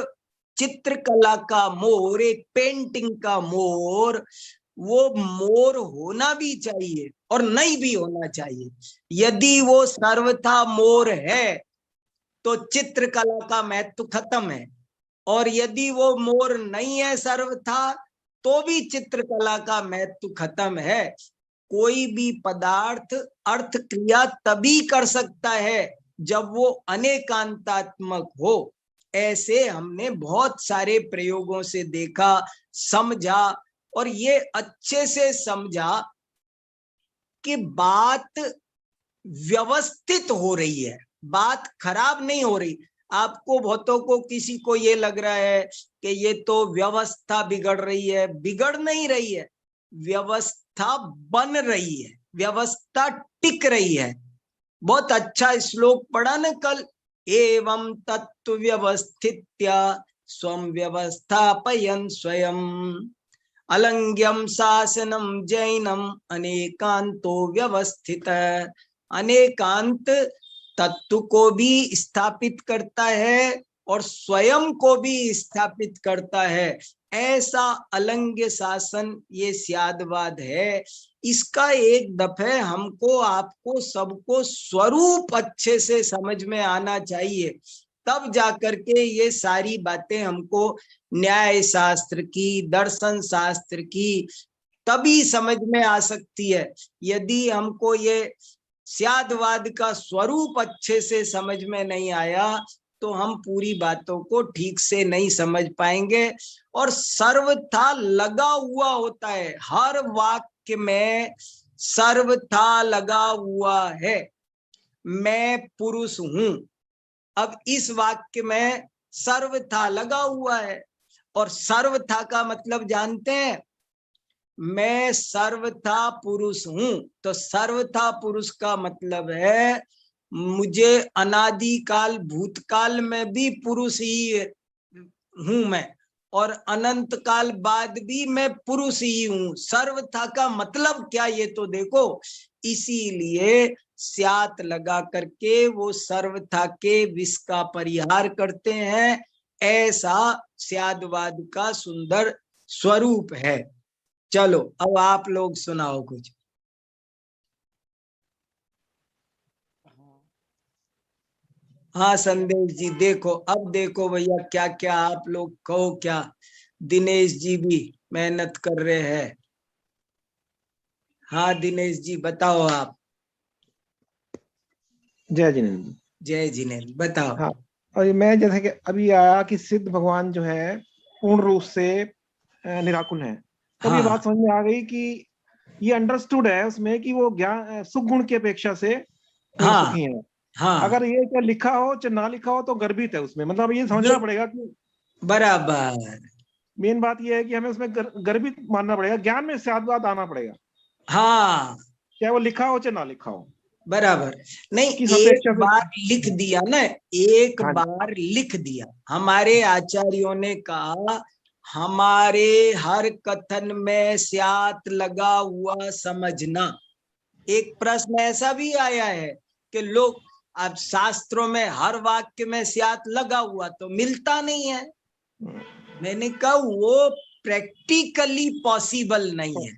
एक पेंटिंग का मोर, वो मोर होना भी चाहिए और नहीं भी होना चाहिए। यदि वो सर्वथा मोर है तो चित्रकला का महत्व खत्म है, और यदि वो मोर नहीं है सर्वथा तो भी चित्रकला का महत्व खत्म है। कोई भी पदार्थ अर्थ क्रिया तभी कर सकता है जब वो अनेकांतात्मक हो। ऐसे हमने बहुत सारे प्रयोगों से देखा, समझा, और ये अच्छे से समझा कि बात व्यवस्थित हो रही है, बात खराब नहीं हो रही। आपको बहुतों को, किसी को ये लग रहा है कि ये तो व्यवस्था बिगड़ रही है, बिगड़ नहीं रही है, व्यवस्था बन रही है, व्यवस्था टिक रही है। बहुत अच्छा श्लोक पढ़ा ना कल, एवं तत्व व्यवस्थित्या स्वं व्यवस्थापयन् स्वयं अलंग्यम शासनम जैनम अनेकांतो व्यवस्थित। अनेकांत तत्व को भी स्थापित करता है और स्वयं को भी स्थापित करता है। ऐसा अलंग्य शासन ये स्यादवाद है। इसका एक दफे हमको, आपको, सबको स्वरूप अच्छे से समझ में आना चाहिए, तब जाकर के ये सारी बातें हमको न्याय शास्त्र की, दर्शन शास्त्र की तभी समझ में आ सकती है। यदि हमको ये स्यादवाद का स्वरूप अच्छे से समझ में नहीं आया तो हम पूरी बातों को ठीक से नहीं समझ पाएंगे। और सर्वथा लगा हुआ होता है, हर वाक्य में सर्वथा लगा हुआ है। मैं पुरुष हूं, अब इस वाक्य में सर्वथा लगा हुआ है। और सर्वथा का मतलब जानते हैं, मैं सर्वथा पुरुष हूं, तो सर्वथा पुरुष का मतलब है मुझे अनादिकाल भूतकाल में भी पुरुष ही हूं मैं, और अनंत काल बाद भी मैं पुरुष ही हूं। सर्वथा का मतलब क्या, ये तो देखो। इसीलिए स्यात लगा करके वो सर्वथा के विष का परिहार करते हैं। ऐसा स्यादवाद का सुंदर स्वरूप है। चलो अब आप लोग सुनाओ कुछ। हाँ संदेश जी, देखो अब देखो भैया, क्या क्या आप लोग कहो क्या। दिनेश जी भी मेहनत कर रहे हैं। हाँ दिनेश जी बताओ आप। जय जिनेन्द्र। जय जिनेन्द्र, बताओ। हाँ, और मैं जैसे कि अभी आया कि सिद्ध भगवान जो है पूर्ण रूप से निराकुल है, तब ये हाँ बात समझ में आ गई कि ये अंडरस्टूड है उसमें कि वो ज्ञान सुख गुण की अपेक्षा से पूर्ण हाँ सुखी है। हाँ अगर ये क्या लिखा हो चाहे ना लिखा हो तो गर्भित है उसमें, मतलब ये समझना पड़ेगा कि बराबर। मेन बात ये है कि हमें उसमें गर्भित मानना पड़ेगा, ज्ञान में स्यादवाद आना पड़ेगा, हाँ चाहे वो लिखा हो चाहे ना लिखा हो। बराबर। नहीं, किस एक अपेक्षा से? बार लिख दिया ना, एक हाँ, बार लिख दिया। हमारे आचार्यों ने कहा हमारे हर कथन में स्यात लगा हुआ समझना। एक प्रश्न ऐसा भी आया है कि लोग, अब शास्त्रों में हर वाक्य में स्यात लगा हुआ तो मिलता नहीं है। मैंने कहा वो प्रैक्टिकली पॉसिबल नहीं है।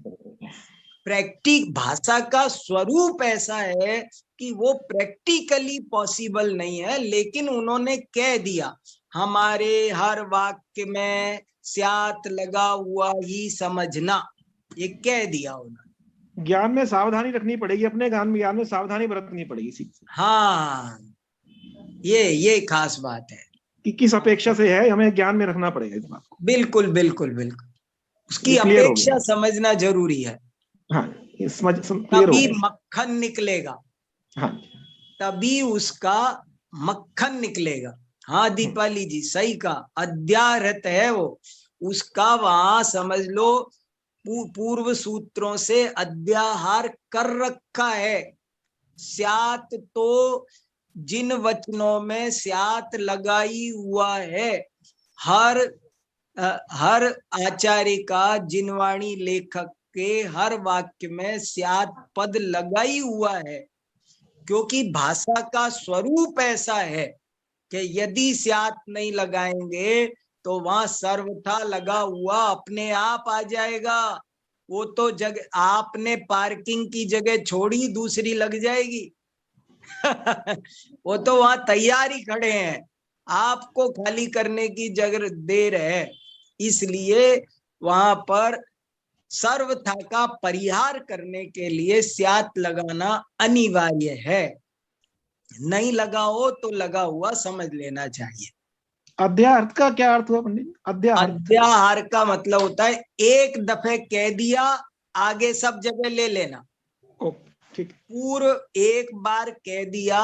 प्रैक्टिक भाषा का स्वरूप ऐसा है कि वो प्रैक्टिकली पॉसिबल नहीं है, लेकिन उन्होंने कह दिया हमारे हर वाक्य में स्यात लगा हुआ ही समझना, ये कह दिया उन्होंने। ज्ञान में सावधानी रखनी पड़ेगी, अपने ज्ञान में सावधानी बरतनी पड़ेगी। हाँ, ये खास बात है कि किस अपेक्षा से है, हमें ज्ञान में रखना पड़ेगा इस बात को। बिल्कुल बिल्कुल बिल्कुल, उसकी क्लियर हो अपेक्षा गया। समझना जरूरी है। हाँ, क्लियर हो तभी गया। मक्खन निकलेगा, हाँ, तभी उसका मक्खन निकलेगा। हाँ दीपाली जी सही कहा, अध्याहृत है वो, उसका वहां समझ लो पूर्व सूत्रों से अध्याहार कर रखा है। स्यात तो जिन वचनों में स्यात लगाई हुआ है, हर आचार्य का, जिनवाणी लेखक के हर वाक्य में स्यात पद लगाई हुआ है, क्योंकि भाषा का स्वरूप ऐसा है कि यदि स्यात नहीं लगाएंगे तो वहां सर्वथा लगा हुआ अपने आप आ जाएगा। वो तो जगह आपने पार्किंग की जगह छोड़ी, दूसरी लग जाएगी। वो तो वहां तैयार ही खड़े हैं, आपको खाली करने की जगह देर है। इसलिए वहां पर सर्वथा का परिहार करने के लिए स्यात लगाना अनिवार्य है। नहीं लगा हो तो लगा हुआ समझ लेना चाहिए। अध्यार्थ का क्या अर्थ हुआ पंडित? अध्यार्थ अध्याहार का मतलब होता है एक दफे कह दिया, आगे सब जगह ले लेना। ठीक। पूर्व एक बार कह दिया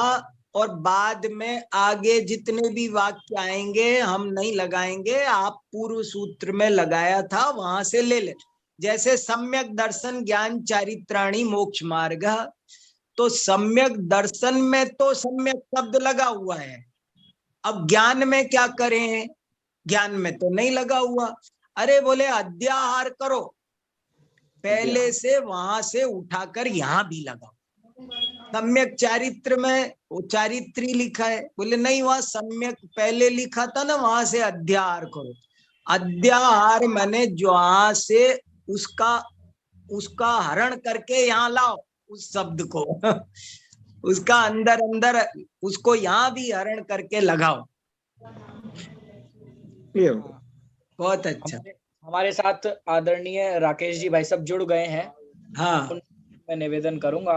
और बाद में आगे जितने भी वाक्य आएंगे हम नहीं लगाएंगे, आप पूर्व सूत्र में लगाया था वहां से ले ले। जैसे सम्यक दर्शन ज्ञान चारित्राणी मोक्ष मार्ग, तो सम्यक दर्शन में तो सम्यक शब्द लगा हुआ है, अब ज्ञान में क्या करें, ज्ञान में तो नहीं लगा हुआ। अरे बोले अध्याहार करो, पहले से वहां से उठाकर यहां भी लगाओ। सम्यक चारित्र में वो चारित्री लिखा है, बोले नहीं वहां सम्यक पहले लिखा था ना, वहां से अध्याहार करो। अध्याहार मैंने जहां से उसका हरण करके यहाँ लाओ उस शब्द को उसका अंदर अंदर उसको यहाँ भी हरण करके लगाओ। बहुत अच्छा। हमारे साथ आदरणीय राकेश जी भाई साहब जुड़ गए हैं। हाँ मैं निवेदन करूंगा।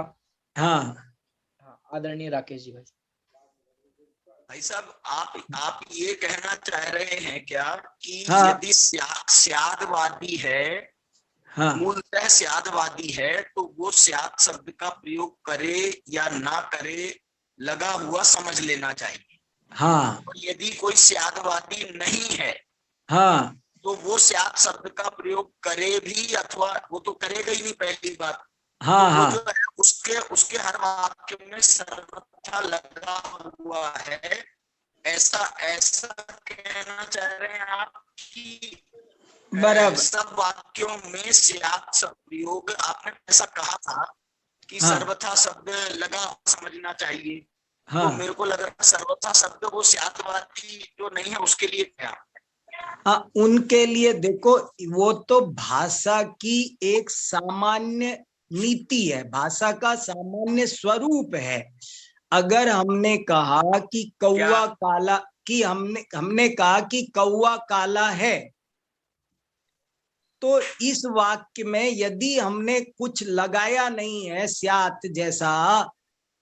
हाँ आदरणीय राकेश जी भाई साहब, आप ये कहना चाह रहे हैं क्या कि हाँ। यदि स्यादवादी है, हाँ मूलतः स्यादवादी है, तो वो स्याद शब्द का प्रयोग करे या ना करे लगा हुआ समझ लेना चाहिए। हाँ और यदि कोई स्यादवादी नहीं है हाँ तो वो स्याद शब्द का प्रयोग करे भी अथवा वो तो करेगा ही नहीं, पहली बात। हाँ तो हाँ जो है उसके हर वाक्य में सर्वथा लगा हुआ है, ऐसा कहना चाह रहे हैं आप कि बराबर। सब वाक्यों में स्याद शब्द प्रयोग, आपने ऐसा कहा था कि हाँ। सर्वथा शब्द लगा समझना चाहिए। हाँ तो मेरे को लग रहा है सर्वथा शब्द वो स्यादवादी जो नहीं है उसके लिए क्या? हाँ, उनके लिए देखो, वो तो भाषा की एक सामान्य नीति है, भाषा का सामान्य स्वरूप है। अगर हमने कहा कि कौवा काला, कि हमने कहा कि कौवा काला है, तो इस वाक्य में यदि हमने कुछ लगाया नहीं है स्यात जैसा,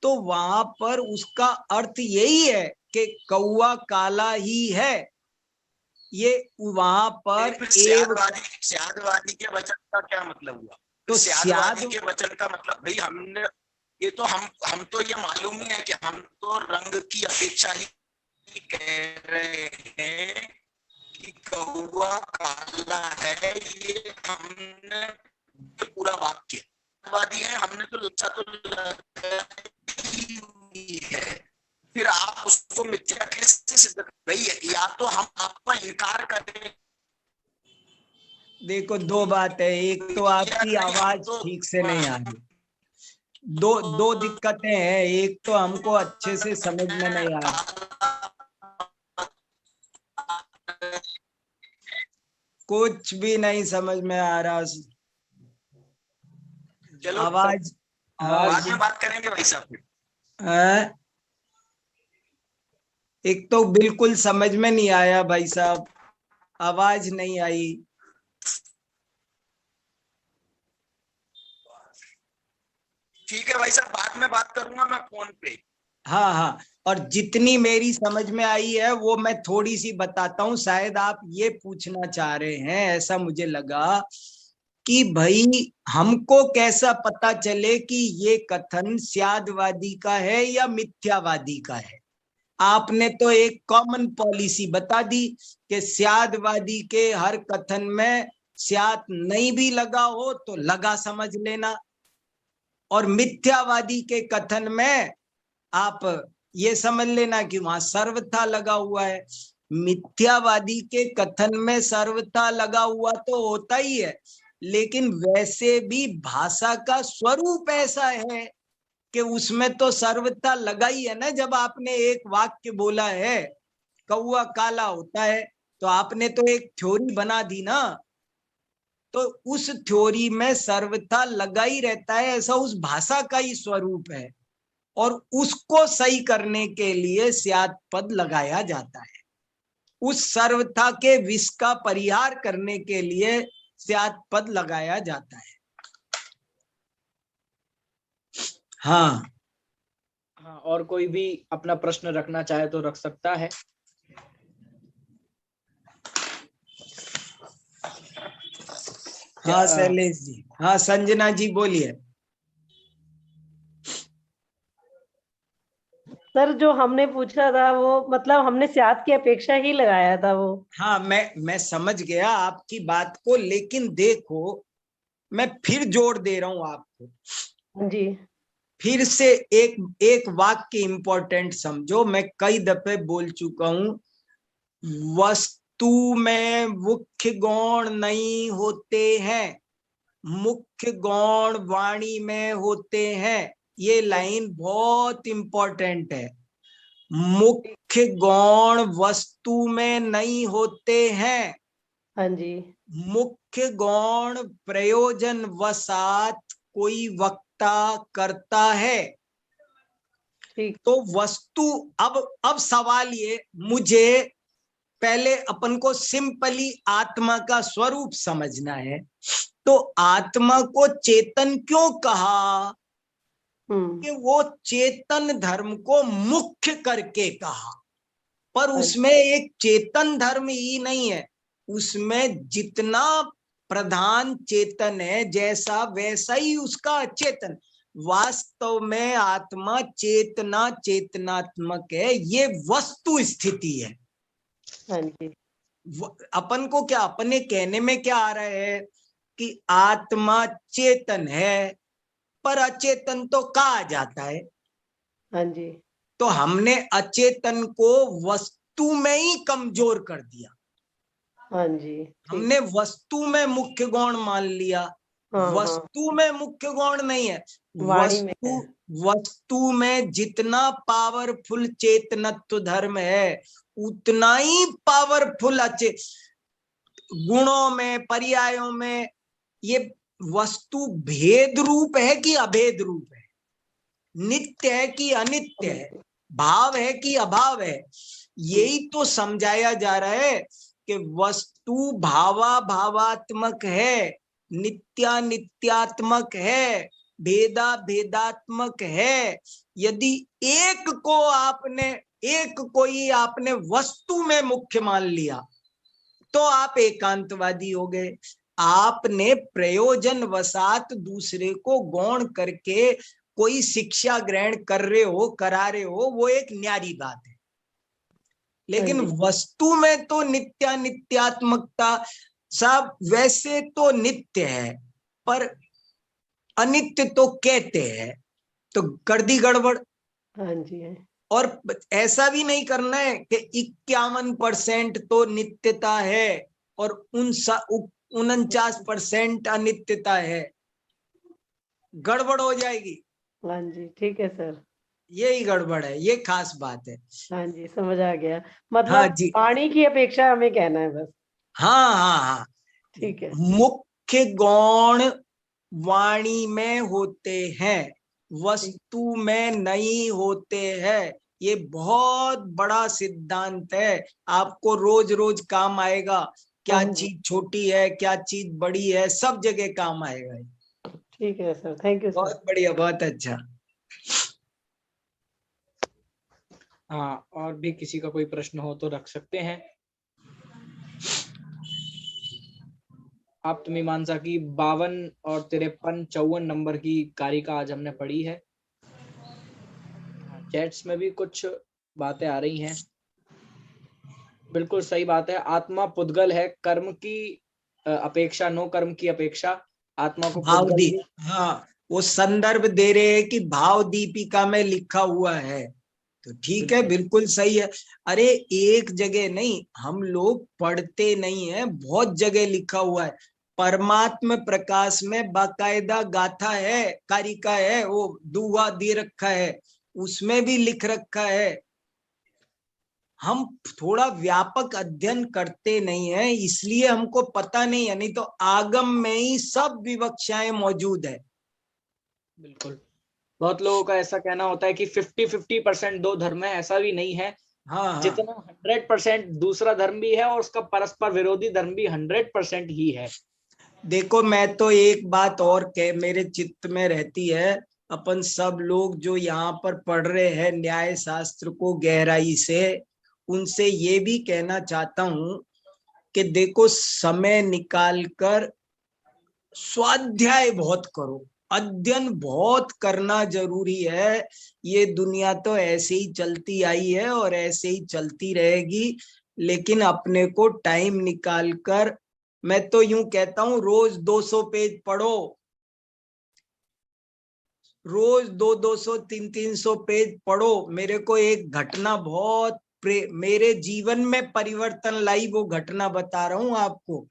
तो वहां पर उसका अर्थ यही है कि कौवा काला ही है। ये वहां पर स्यादवादी के वचन का क्या मतलब हुआ? तो स्यादवादी के वचन का मतलब भाई हमने ये तो हम तो ये मालूम ही है कि हम तो रंग की अपेक्षा ही कह रहे हैं कि कौवा काला है, ये हमने पूरा वाक्य स्यादवादी है हमने तो लच्छा तो लगाई हुई है, फिर आप उसको मिथ्या कैसे सिद्ध कर रही है? या तो हम आपका इनकार करें। देखो दो बात है, एक तो आपकी आवाज ठीक से नहीं आ रही, दो दिक्कतें हैं। एक तो हमको अच्छे से समझ में नहीं आ रहा, कुछ भी नहीं समझ में आ रहा। चलो आवाज बाद में बात करेंगे भाई साहब। एक तो बिल्कुल समझ में नहीं आया भाई साहब, आवाज नहीं आई। ठीक है भाई साहब, बाद में बात करूंगा मैं फोन पे। हाँ हाँ, और जितनी मेरी समझ में आई है वो मैं थोड़ी सी बताता हूँ। शायद आप ये पूछना चाह रहे हैं, ऐसा मुझे लगा कि भाई हमको कैसा पता चले कि ये कथन स्यादवादी का है या मिथ्यावादी का है। आपने तो एक कॉमन पॉलिसी बता दी कि स्यादवादी के हर कथन में स्याद नहीं भी लगा हो तो लगा समझ लेना, और मिथ्यावादी के कथन में आप ये समझ लेना कि वहां सर्वथा लगा हुआ है। मिथ्यावादी के कथन में सर्वथा लगा हुआ तो होता ही है, लेकिन वैसे भी भाषा का स्वरूप ऐसा है कि उसमें तो सर्वथा लगा ही है ना। जब आपने एक वाक्य बोला है कौवा काला होता है, तो आपने तो एक थ्योरी बना दी ना, तो उस थ्योरी में सर्वथा लगा ही रहता है, ऐसा उस भाषा का ही स्वरूप है। और उसको सही करने के लिए स्याद पद लगाया जाता है, उस सर्वथा के विष का परिहार करने के लिए स्याद पद लगाया जाता है। हाँ हाँ, और कोई भी अपना प्रश्न रखना चाहे तो रख सकता है। हाँ शैलेश जी, हाँ संजना जी बोलिए। सर जो हमने पूछा था वो मतलब हमने स्याद की अपेक्षा ही लगाया था वो। हाँ मैं समझ गया आपकी बात को, लेकिन देखो मैं फिर जोर दे रहा हूं आपको। जी फिर से एक वाक्य इंपॉर्टेंट समझो, मैं कई दफे बोल चुका हूं, वस्तु में मुख्य गौण नहीं होते हैं, मुख्य गौण वाणी में होते हैं। ये लाइन बहुत इंपॉर्टेंट है। मुख्य गौण वस्तु में नहीं होते हैं, हाँ जी मुख्य गौण प्रयोजन वसात कोई वक्ता करता है। ठीक। तो वस्तु, अब सवाल ये, मुझे पहले अपन को सिंपली आत्मा का स्वरूप समझना है। तो आत्मा को चेतन क्यों कहा? कि वो चेतन धर्म को मुख्य करके कहा। पर उसमें एक चेतन धर्म ही नहीं है, उसमें जितना प्रधान चेतन है जैसा वैसा ही उसका अचेतन। वास्तव में आत्मा चेतना चेतनात्मक है, ये वस्तु स्थिति है। हाँ जी अपन को क्या, अपने कहने में क्या आ रहा है कि आत्मा चेतन है पर अचेतन तो कहा जाता है। हाँ जी तो हमने अचेतन को वस्तु में ही कमजोर कर दिया। हाँ जी हमने वस्तु में मुख्य गौण मान लिया। हाँ वस्तु में मुख्य गौण नहीं है। वाणी में है। वस्तु में जितना पावरफुल चेतनत्व धर्म है उतना ही पावरफुल गुणों में पर्यायों में ये वस्तु भेद रूप है कि अभेद रूप है, नित्य है कि अनित्य है, भाव है कि अभाव है, यही तो समझाया जा रहा है कि वस्तु भावा भावात्मक है, नित्या नित्यात्मक है, भेदा भेदात्मक है। यदि एक को ही आपने वस्तु में मुख्य मान लिया तो आप एकांतवादी हो गए। आपने प्रयोजन वसात दूसरे को गौण करके कोई शिक्षा ग्रहण कर रहे हो, करा रहे हो, वो एक न्यारी बात है। लेकिन वस्तु में तो नित्या नित्यात्मकता सब वैसे तो नित्य है पर अनित्य तो कहते हैं, तो कर दी गड़बड़। हाँ जी और ऐसा भी नहीं करना है कि 51% तो नित्यता है और 49% अनित्यता है, गड़बड़ हो जाएगी। हाँ जी ठीक है सर, यही गड़बड़ है, ये खास बात है। हाँ जी समझ आ गया। मतलब हाँ जी, वाणी की अपेक्षा हमें कहना है बस। हाँ हाँ हाँ ठीक है। मुख्य गौण वाणी में होते हैं, वस्तु में नहीं होते हैं। ये बहुत बड़ा सिद्धांत है, आपको रोज रोज काम आएगा। क्या चीज छोटी है, क्या चीज बड़ी है, सब जगह काम आएगा। ठीक है सर, थैंक यू सर। बहुत बढ़िया, बहुत अच्छा। हाँ, और भी किसी का कोई प्रश्न हो तो रख सकते हैं। आत्ममीमांसा की 52 और 53 54 नंबर की कारिका आज हमने पढ़ी है। चैट्स में भी कुछ बातें आ रही हैं। बिल्कुल सही बात है, आत्मा पुद्गल है, कर्म की अपेक्षा, नो कर्म की अपेक्षा आत्मा को भाव पुद्गल दी, ही। हाँ वो संदर्भ दे रहे हैं कि भाव दीपिका में लिखा हुआ है, तो ठीक है, बिल्कुल सही है। अरे एक जगह नहीं, हम लोग पढ़ते नहीं है, बहुत जगह लिखा हुआ है। परमात्म प्रकाश में बाकायदा गाथा है, कारिका है, वो दुआ दे रखा है, उसमें भी लिख रखा है। हम थोड़ा व्यापक अध्ययन करते नहीं है, इसलिए हमको पता नहीं है, नहीं तो आगम में ही सब विवक्षाएं मौजूद है। बिल्कुल, बहुत लोगों का ऐसा कहना होता है कि 50-50% दो धर्म है, ऐसा भी नहीं है। हाँ, जितना 100% दूसरा धर्म भी है और उसका परस्पर विरोधी धर्म भी 100% ही है। देखो मैं तो एक बात और मेरे चित्त में रहती है, अपन सब लोग जो यहाँ पर पढ़ रहे हैं न्याय शास्त्र को गहराई से, उनसे ये भी कहना चाहता हूं कि देखो, समय निकालकर स्वाध्याय बहुत करो, अध्ययन बहुत करना जरूरी है। ये दुनिया तो ऐसे ही चलती आई है और ऐसे ही चलती रहेगी, लेकिन अपने को टाइम निकालकर, मैं तो यूं कहता हूं रोज 200 पेज पढ़ो, रोज 200 300 पेज पढ़ो। मेरे को एक घटना बहुत मेरे जीवन में परिवर्तन लाई, वो घटना बता रहा हूं आपको।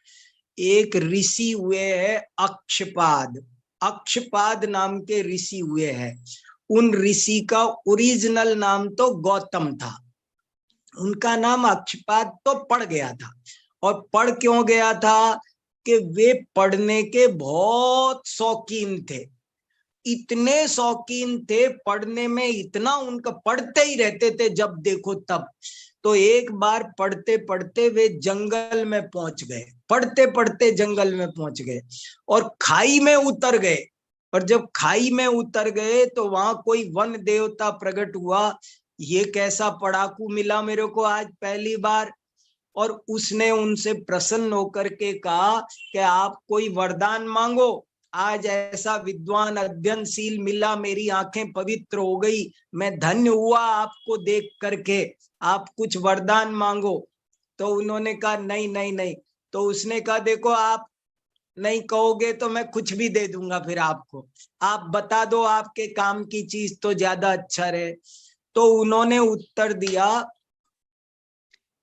एक ऋषि हुए हैं अक्षपाद, अक्षपाद नाम के ऋषि हुए हैं। उन ऋषि का ओरिजिनल नाम तो गौतम था, उनका नाम अक्षपाद तो पड़ गया था। और पढ़ क्यों गया था कि वे पढ़ने के बहुत शौकीन थे, इतने शौकीन थे पढ़ने में, इतना उनका पढ़ते ही रहते थे जब देखो तब। तो एक बार पढ़ते पढ़ते वे जंगल में पहुंच गए, पढ़ते पढ़ते जंगल में पहुंच गए और खाई में उतर गए। और जब खाई में उतर गए तो वहां कोई वन देवता प्रकट हुआ। ये कैसा पढ़ाकू मिला मेरे को आज पहली बार। और उसने उनसे प्रसन्न होकर के कहा कि आप कोई वरदान मांगो, आज ऐसा विद्वान अध्ययनशील मिला, मेरी आंखें पवित्र हो गई, मैं धन्य हुआ आपको देख करके, आप कुछ वरदान मांगो। तो उन्होंने कहा नहीं नहीं नहीं। तो उसने कहा देखो, आप नहीं कहोगे तो मैं कुछ भी दे दूंगा फिर आपको, आप बता दो आपके काम की चीज तो ज्यादा अच्छा रहे। तो उन्होंने उत्तर दिया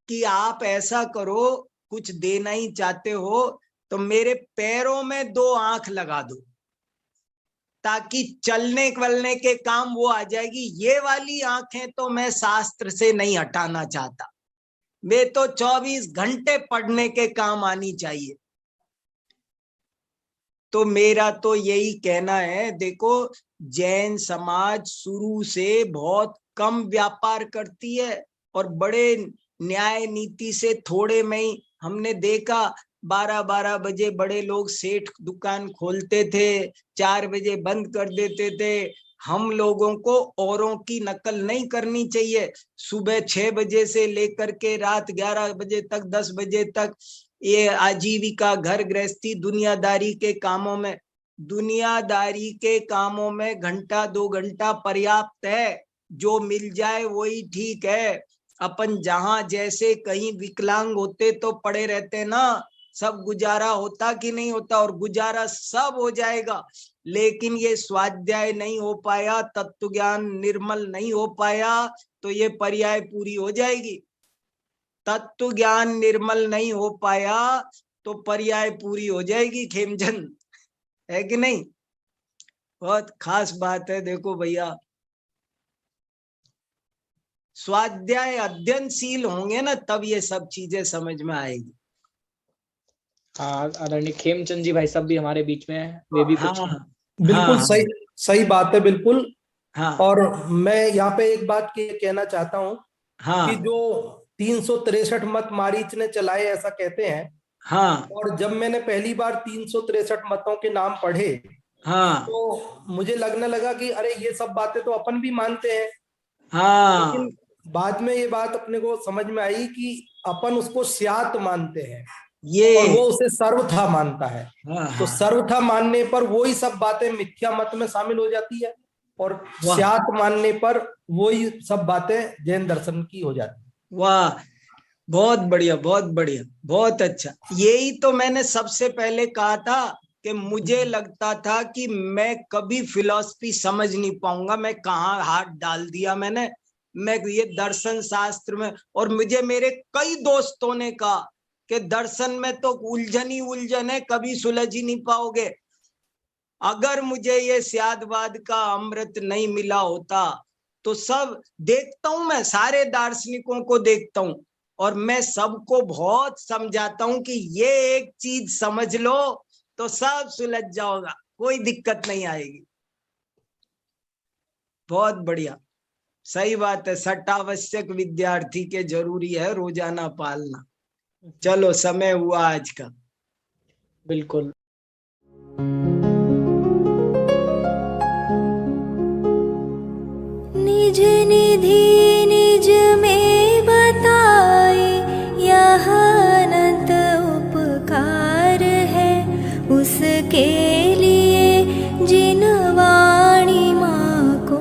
कि आप ऐसा करो, कुछ देना ही चाहते हो तो मेरे पैरों में 2 आंख लगा दो, ताकि चलने वलने के काम वो आ जाएगी। ये वाली आंखें तो मैं शास्त्र से नहीं हटाना चाहता, वे तो 24 घंटे पढ़ने के काम आनी चाहिए। तो मेरा तो यही कहना है, देखो जैन समाज शुरू से बहुत कम व्यापार करती है और बड़े न्याय नीति से थोड़े में ही हमने देखा 12-12 बजे बड़े लोग सेठ दुकान खोलते थे, 4 बजे बंद कर देते थे। हम लोगों को औरों की नकल नहीं करनी चाहिए। सुबह 6 बजे से लेकर के रात 11 बजे तक, 10 बजे तक ये आजीविका, घर गृहस्थी, दुनियादारी के कामों में, दुनियादारी के कामों में घंटा 2 घंटा पर्याप्त है। जो मिल जाए वही ठीक है। अपन जहां जैसे कहीं विकलांग होते तो पड़े रहते ना, सब गुजारा होता कि नहीं होता, और गुजारा सब हो जाएगा। लेकिन ये स्वाध्याय नहीं हो पाया, तत्व ज्ञान निर्मल नहीं हो पाया, तो ये पर्याय पूरी हो जाएगी। तत्व ज्ञान निर्मल नहीं हो पाया तो पर्याय पूरी हो जाएगी खेमचंद, है कि नहीं? बहुत खास बात है। देखो भैया, स्वाध्याय अध्ययनशील होंगे ना तब ये सब चीजें समझ में आएगी। हाँ, आदरणीय खेमचंद जी भाई साहब भी हमारे बीच में है, वे भी कुछ बिल्कुल हाँ, सही सही बात है, बिल्कुल। हाँ, और मैं यहाँ पे एक बात कहना चाहता हूँ हाँ, कि जो 363 मत मारीच ने चलाए ऐसा कहते हैं, हाँ, और जब मैंने पहली बार 363 मतों के नाम पढ़े हाँ, तो मुझे लगने लगा कि अरे ये सब बातें तो अपन भी मानते हैं। हाँ, लेकिन बाद में ये बात अपने को समझ में आई कि अपन उसको स्यात मानते हैं ये और वो उसे सर्वथा मानता है। हाँ, तो हाँ, सर्वथा मानने पर वही सब बातें मिथ्या मत में शामिल हो जाती है, और वाह, स्यात मानने पर वही सब बातें जैन दर्शन की हो जाती है। वाह, बहुत बढ़िया, बहुत बढ़िया, बहुत अच्छा। यही तो मैंने सबसे पहले कहा था कि मुझे लगता था कि मैं कभी फिलॉसफी समझ नहीं पाऊंगा। मैं कहाँ हाथ डाल दिया मैंने, मैं ये दर्शन शास्त्र में। और मुझे मेरे कई दोस्तों ने कहा कि दर्शन में तो उलझन ही उलझन है, कभी सुलझ ही नहीं पाओगे। अगर मुझे ये स्यादवाद का अमृत नहीं मिला होता तो सब देखता हूं, मैं सारे दार्शनिकों को देखता हूं और मैं सबको बहुत समझाता हूं कि ये एक चीज समझ लो तो सब सुलझ जाओगा, कोई दिक्कत नहीं आएगी। बहुत बढ़िया, सही बात है। सट्टावश्यक विद्यार्थी के जरूरी है रोजाना पालना। चलो, समय हुआ आज का। बिल्कुल। जिसके लिए जिन वाणी माँ को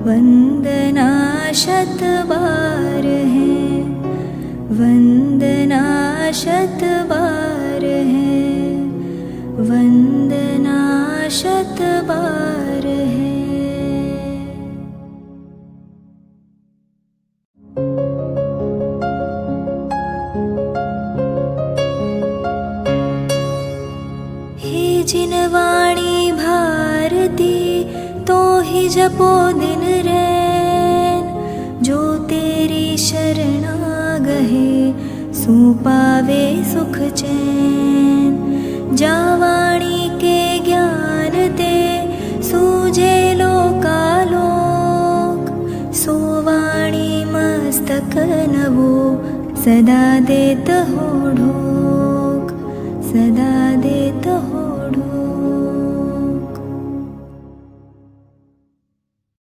वंदना शत बार है, वंदना शत बार है, वंदना शत बार है। हे जिन वाणी भारती तो ही जपो दिन रैन, जो तेरी शरणा गहे सो पावे सुख चैन। जा वाणी के ज्ञान ते सूझे लोकालोक, सो वाणी मस्तक नवो सदा देत हो ढोक, सदा देत हो